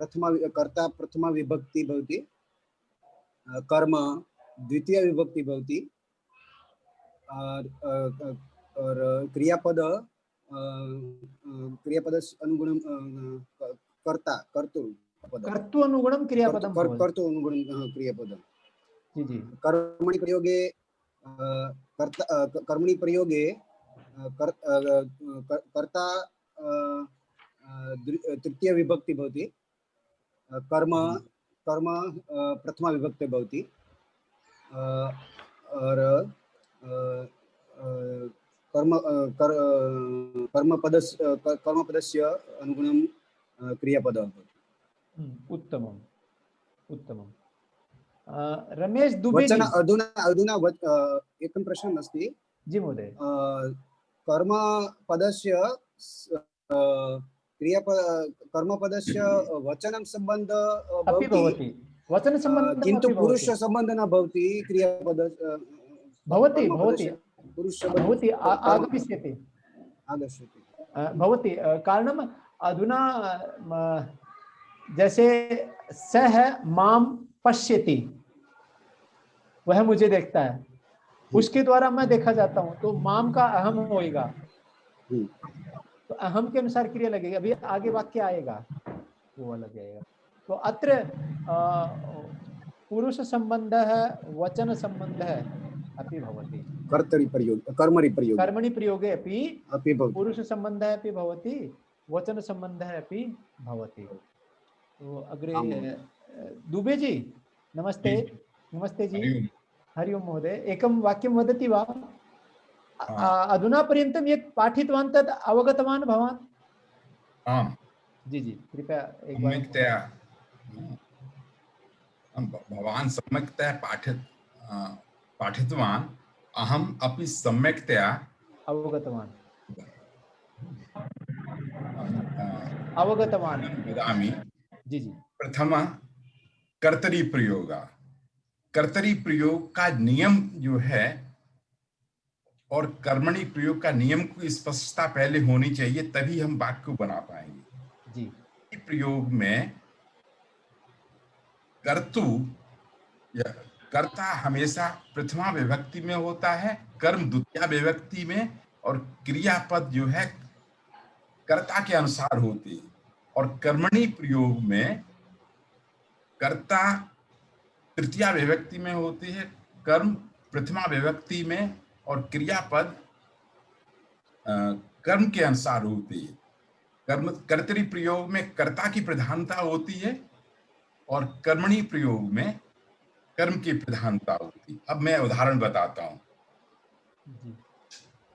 प्रथमा विभक्ति भवति, कर्म द्वितीया विभक्ति भवति और क्रियापदस्य अनुगुणं कर्तु अनुगुणं क्रियापदं कर्तु अनुगुणं क्रियापदं। जी जी। कर्मणि प्रयोगे कर्ता तृतीया विभक्ति भवति, कर्म प्रथमा विभक्ति भवति और कर्मपदस्य अनुगुणं क्रियापदं भवति। उत्तमम् उत्तमम्। रमेश दुबे जी, अधुना एकं प्रश्नम् अस्ति। जी महोदय। कर्मपदस्य कर्मपदस्य वचनं सम्बन्ध भवति, वचन सम्बन्ध किन्तु पुरुष सम्बन्ध न भवति। क्रियापद भवति भवति भवति आगमिष्यति भवति। कारणम् अधुना जैसे सः मां पश्यति, वह मुझे देखता है, उसके द्वारा मैं देखा जाता हूँ, तो माम का अहम होएगा, तो अहम के अनुसार क्रिया लगेगी। अभी आगे वाक्य आएगा वो वाला जाएगा। तो अत्र पुरुष संबंध है, वचन संबंध है अपि भवति। कर्मणि प्रयोगे अपि पुरुष संबंध है अपि भवति, वचन संबंध है अपि भवति। तो अग्रे दुबे जी नमस्ते। नमस्ते जी। हरि ओम महोदय। एकं वाक्यं वदति वा? अधुना पर्यन्तं यत् पाठितवान् तत् अवगतवान् भवान्? आम्। जी जी, कृपया एक सम्यक्तया भवान् सम्यक्तया पाठितवान्, अहम् अपि सम्यक्तया अवगतवान् अवगतवान् वदामि। जी जी। प्रथम कर्तरी प्रयोग। कर्तरी प्रयोग का नियम जो है और कर्मणि प्रयोग का नियम की स्पष्टता पहले होनी चाहिए, तभी हम वाक्य को बना पाएंगे। जी। प्रयोग में कर्तु या कर्ता हमेशा प्रथमा विभक्ति में होता है, कर्म द्वितीया विभक्ति में, और क्रियापद जो है कर्ता के अनुसार होते हैं। और कर्मणि प्रयोग में कर्ता तृतीया विभक्ति में होती है, कर्म प्रथमा विभक्ति में, और क्रियापद कर्म के अनुसार होती है। कर्तरी प्रयोग में कर्ता की प्रधानता होती है और कर्मणि प्रयोग में कर्म की प्रधानता होती है। अब मैं उदाहरण बताता हूं।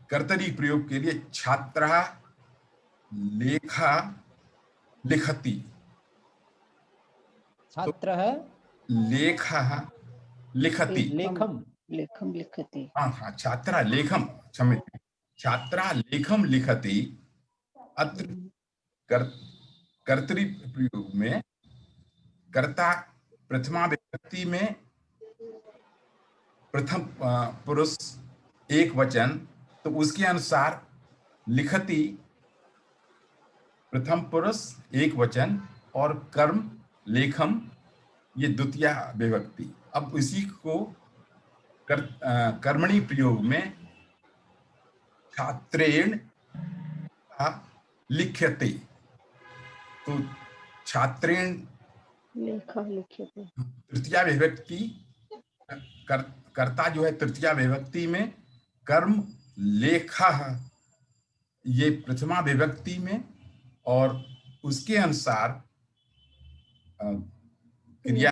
कर्तरी प्रयोग के लिए छात्रा लेखा लिखति। छात्रः लेखः लिखति। लेखम लेखम लिखति। हाँ, छात्रा लेखम, क्षम्यतां, छात्रा लेखम लिखति। अत्र कर्तरी प्रयोग में कर्ता प्रथमा विभक्ति में प्रथम पुरुष एक वचन, तो उसके अनुसार लिखति प्रथम पुरुष एक वचन और कर्म लेखम ये द्वितीया विभक्ति। अब इसी को कर्मणि प्रयोग में छात्रेण लिख्यते, तो छात्रेण लेखा लिख्यते तृतीया विभक्ति, कर्ता जो है तृतीया विभक्ति में, कर्म लेखः ये प्रथमा विभक्ति में, और उसके अनुसार क्रिया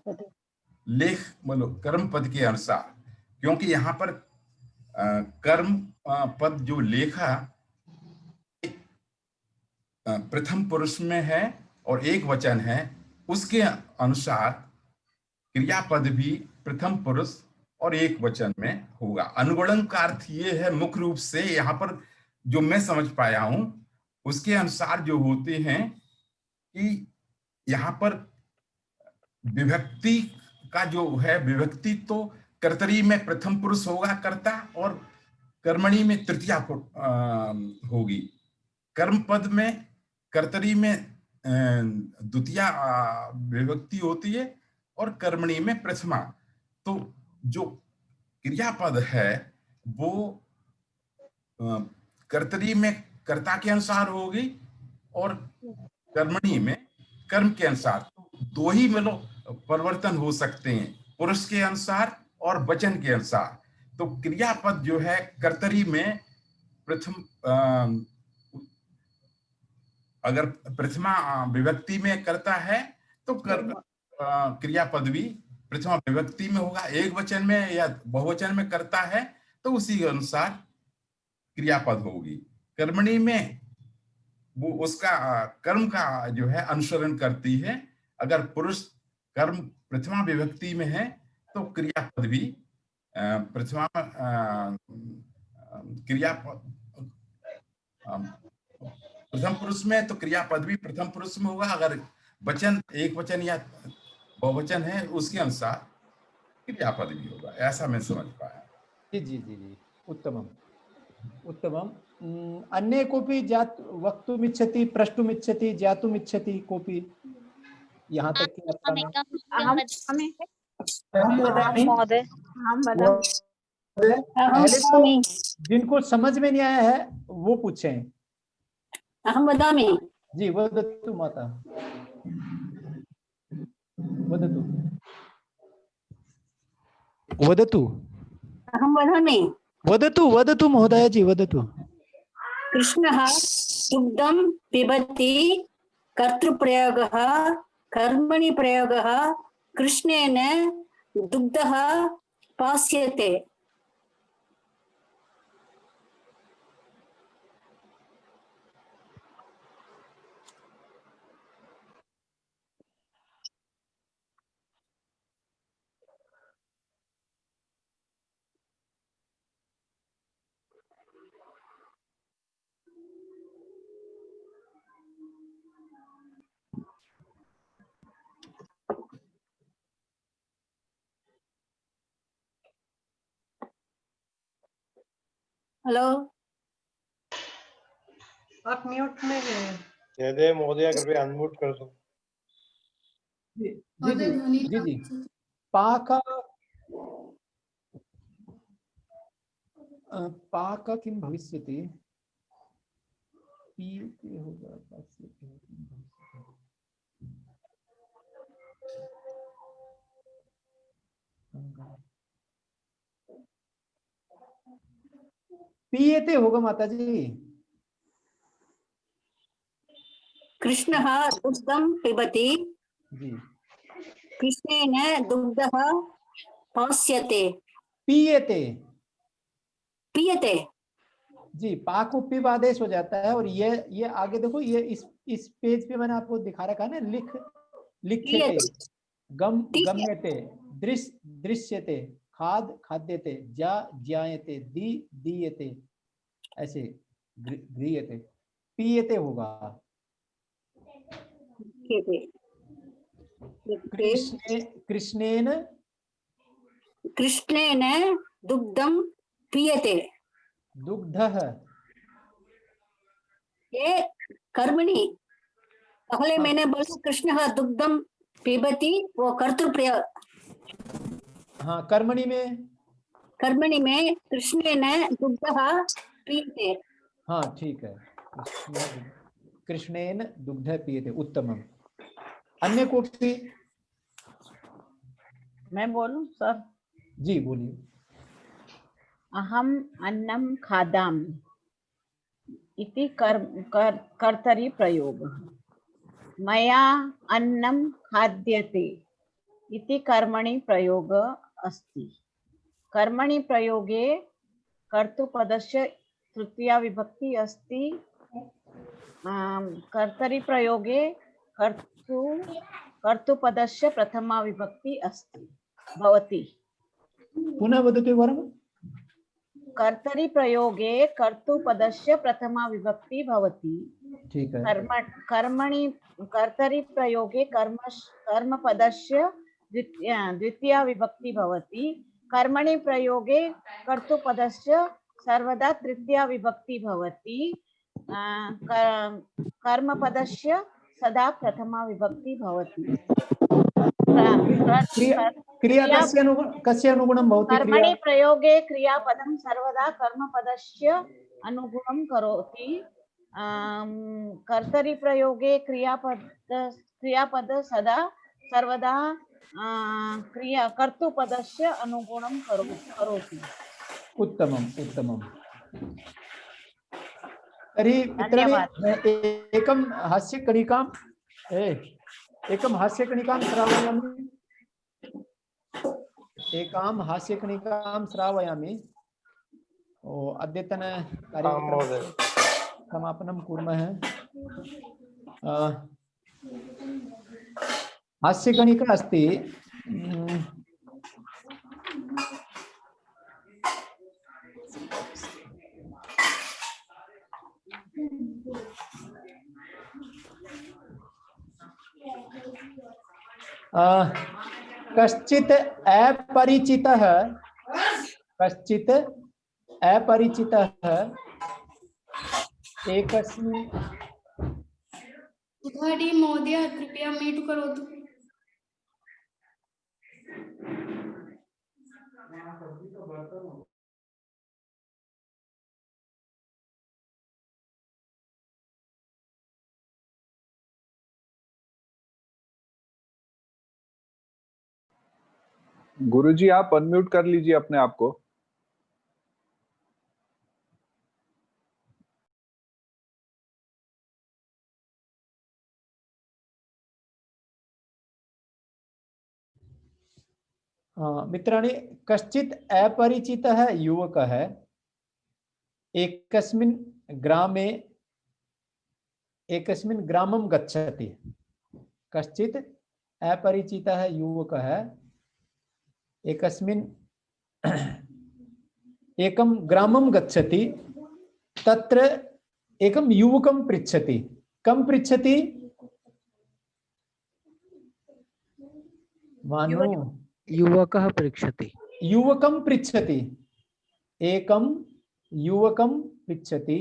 लेख मतलब कर्म पद के अनुसार, क्योंकि यहाँ पर कर्म पद जो लेखा प्रथम पुरुष में है और एक वचन है, उसके अनुसार क्रियापद भी प्रथम पुरुष और एक वचन में होगा। अनुगुणन का अर्थ ये है मुख्य रूप से यहाँ पर जो मैं समझ पाया हूं उसके अनुसार जो होते हैं कि यहाँ पर विभक्ति का जो है, विभक्ति तो कर्तरी में प्रथम पुरुष होगा कर्ता, और कर्मणि में तृतीया होगी। कर्म पद में कर्तरी में द्वितीया विभक्ति होती है और कर्मणि में प्रथमा। तो जो क्रियापद है वो कर्तरी में कर्ता के अनुसार होगी और कर्मणि में कर्म के अनुसार। तो दो ही मतलब परिवर्तन हो सकते हैं, पुरुष के अनुसार और वचन के अनुसार। तो क्रियापद जो है कर्तरी में प्रथम अगर प्रथमा विभक्ति में करता है तो क्रियापद भी प्रथमा विभक्ति में होगा। एक वचन में या बहुवचन में करता है तो उसी के अनुसार क्रियापद होगी। कर्मणि में वो उसका कर्म का जो है अनुसरण करती है। अगर पुरुष कर्म प्रथमा विभक्ति में है तो क्रियापद भी प्रथमा क्रियापद प्रथम पुरुष में तो क्रियापद भी प्रथम पुरुष में होगा। अगर वचन एक वचन या बहुवचन है उसके अनुसार क्रियापद भी होगा। ऐसा मैं समझ पाया। जी जी जी जी, उत्तमम उत्तमम। अन्य कोऽपि जात वक्तुमिच्छति, प्रष्टुमिच्छति, ज्ञातुमिच्छति कोऽपि यहाँ तक कि पहले तो जिनको समझ में नहीं आया है वो पूछें। अहम वदामि। जी वदतु माता, वदतु वदतु। अहम वदामि। वदतु वदतु महोदय जी वदतु। कृष्णः दुग्धं पिबति, कर्तृप्रयोगः कर्मणि प्रयोगः, कृष्णेन दुग्धः पास्यते। हेलो, आप म्यूट में हैं। जयदेव महोदय कृपया अनम्यूट कर दो। जी जी पाक पाक किं भविष्यति पीते होगा पीयते होगा माता जी। कृष्णः दुग्धं पिबति, जी कृष्णेन दुग्धः पास्यते। पीयते पीयते। जी पाक उपीव आदेश हो जाता है। और ये आगे देखो, ये इस पेज पे मैंने आपको दिखा रखा है ना, लिख्यते, गम्यते, दृश्यते, खाद्यते, ज्यायते, दीयते, ऐसे गृह्यते। पीयते होगा। कृष्णेन दुग्धं पीयते। दुग्धः ये कर्मणि, पहले मैंने बोला कृष्णः दुग्धं पिबति, वो कर्तृप्रयोग। हाँ कर्मणि में कृष्णेन दुग्धः पीयते। हाँ ठीक है, कृष्णेन दुग्ध पीयते, उत्तमम। अन्य कोटि मैं बोलूं सर? जी बोलिए। अहम अन्नम खादामि इति कर्तरि प्रयोगः। मया अन्नम खाद्यते इति कर्मणि प्रयोग अस्ति। कर्मणि प्रयोगे कर्तृपदस्य तृतीया विभक्ति अस्ति। कर्तरि प्रयोगे कर्तृपदस्य प्रथमा विभक्ति अस्ति भवति। पुनः वदतु वरम। कर्तरि प्रयोगे कर्तृपदस्य प्रथमा विभक्ति भवति। ठीक है। कर्मणि कर्तरि प्रयोगे कर्मपदस्य द्वितीया विभक्ति भवति। कर्मणि प्रयोगे कर्तृपदस्य सर्वदा तृतीया विभक्ति भवति। कर्मपदस्य सदा प्रथमा विभक्ति भवति। क्रिया कस्य अनुगुणं भवति? कर्मणि प्रयोगे क्रियापदं सर्वदा कर्मपदस्य अनुगुणं करोति। कर्तरि प्रयोगे क्रियापद सदा सर्वदा कर्तृपदस्य अनुगुणं करोति। उत्तमम् उत्तमम्। तर्हि मित्राणि एकं हास्यकणिकां श्रावयामि। एकां हास्यकणिकां श्रावयामि। अद्यतन कार्यक्रम समापनं कुर्मः। हास्यकणिका अस्ति। कश्चित् अपरिचितः एकस्मिन् सुधाडी महोदय कृपया म्यूट करोतु। गुरुजी आप अनम्यूट कर लीजिए अपने आप को। मित्राणि कश्चित् अपरिचितः युवकः एकस्मिन् ग्रामं गच्छति। कश्चित् अपरिचितः युवकः एकं ग्रामं गच्छति। तत्र एकं युवकं पृच्छति। कं पृच्छति? युवकः पृच्छति। युवकं पृच्छति। एकं युवकं पृच्छति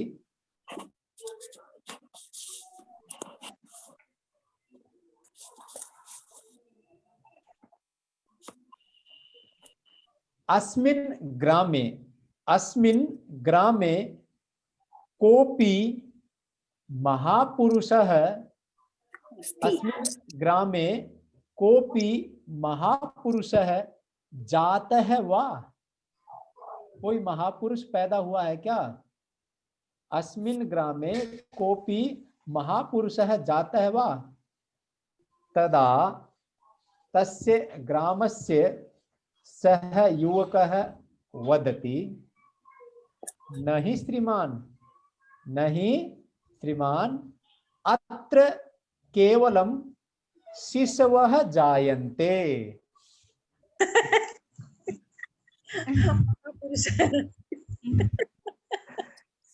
अस्मिन् ग्रामे कोऽपि महापुरुषः जातः वा? कोई महापुरुष पैदा हुआ है क्या? अस्मिन् ग्रामे कोऽपि महापुरुषः जातः वा? तदा तस्य ग्रामस्य सः युवकः वदति, नहीं श्रीमान, अत्र केवलं शिशवः जायन्ते।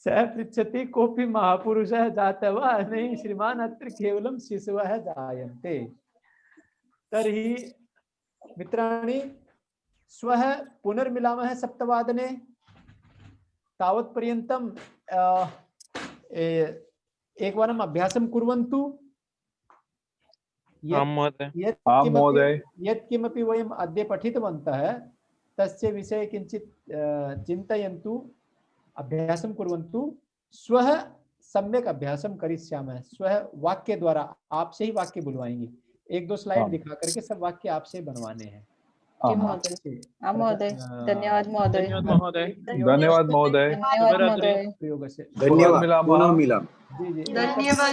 सः पृच्छति कोऽपि महापुरुषः जातः वा? नहीं श्रीमान, अत्र केवलं शिशवः जायन्ते। तर्हि मित्राणि श्वः पुनर्मिलामः 7:00 तावत्पर्यन्तं एकवारम् अभ्यासं कुर्वन्तु। यत्किमपि वयम् अद्य पठितवन्तः तस्य विषये किञ्चित् चिन्तयन्तु, अभ्यासं कुर्वन्तु। श्वः सम्यक् अभ्यासं करिष्यामः। श्वः वाक्य द्वारा आपसे ही वाक्य बुलवाएंगे। 1-2 स्लाइड दिखा करके सब वाक्य आपसे बनवाने हैं। महोदय धन्यवाद महोदय। धन्यवाद महोदय। प्रयोग से धन्यवाद। जी धन्यवाद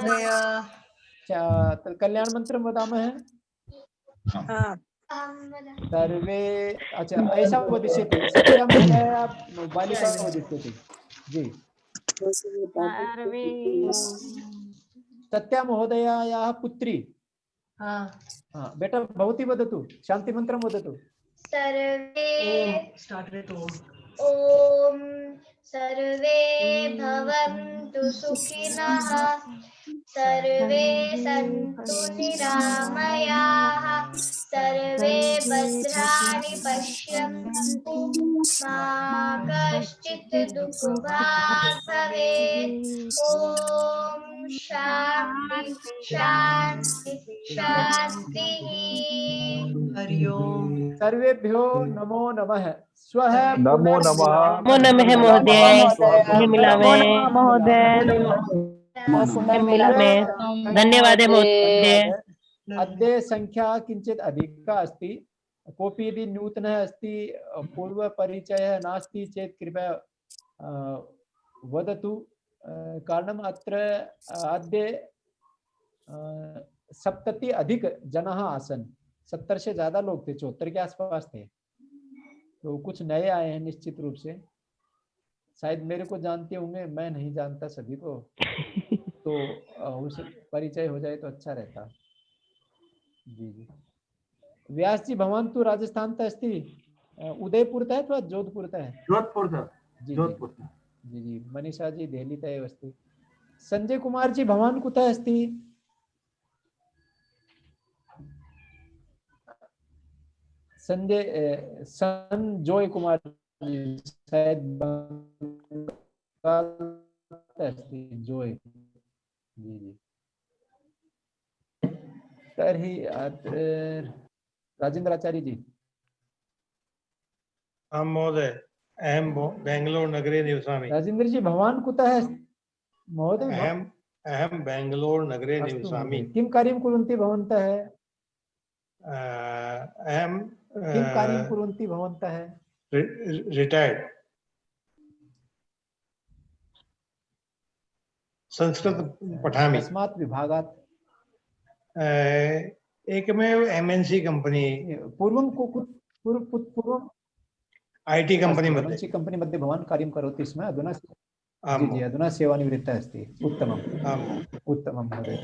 महोदय। कल्याण मंत्रं वदामः। सर्वे अच्छा ऐसा वदिष्यति। बालिका वदिष्यति। जी सत्या महोदयायाः पुत्री। हाँ बेटा भवती वदतु, शांति मंत्रं वदतु। ओम सर्वे भवन्तु सुखिनः, सर्वे सन्तु निरामयाः, सर्वे भद्राणि पश्यन्तु, मा कश्चित् दुःखभाग् भवेत्। ओम शांति शांति शांतिः। हरि ओम। सर्वेभ्यो नमो नमः। श्वः नमो नमः। नमो नमः महोदय। धन्यवाद महोदय। अद्य संख्या किञ्चित् अधिका अस्ति। कोऽपि यदि नूतनः अस्ति, पूर्वपरिचयः नास्ति चेत् कृपया वदतु। कारणम् अत्र अद्य 70 अधिक जनाः आसन्। 70 से ज्यादा लोग थे, 74 के आसपास थे। तो कुछ नए आए हैं निश्चित रूप से। शायद मेरे को जानते होंगे, मैं नहीं जानता सभी को। तो उस परिचय हो जाए तो अच्छा रहता। जी व्यास जी भवान तो राजस्थान तः अस्ति, उदयपुर तः अथवा जोधपुर तः? जोधपुर। जी मनीषा जी देहली तः अस्ति। संजय कुमार जी भवान कुतः अस्ति? संजय कुमार शायद जोय। जी तर्हि राजेंद्र आचार्य जी। आं महोदय, अहं बेंगलुरु नगरे निवसामि। राजेंद्र जी भवान कुतः महोदय? अहं बेंगलुरु नगरे निवसामि। किं कार्यं कुर्वन्ति भवन्तः? अहं किं कार्यं कुर्वन्ति भवन्तः? रिटायर्ड। संस्कृत पठामि। कस्मात् विभागात्? एकमेव MNC कंपनी। पूर्वं IT कंपनी मध्ये। MNC कंपनी मध्ये भवान् कार्यं करोति स्म। अधुना जी अधुना सेवानिवृत्तः अस्ति। उत्तमम् उत्तमं महोदय।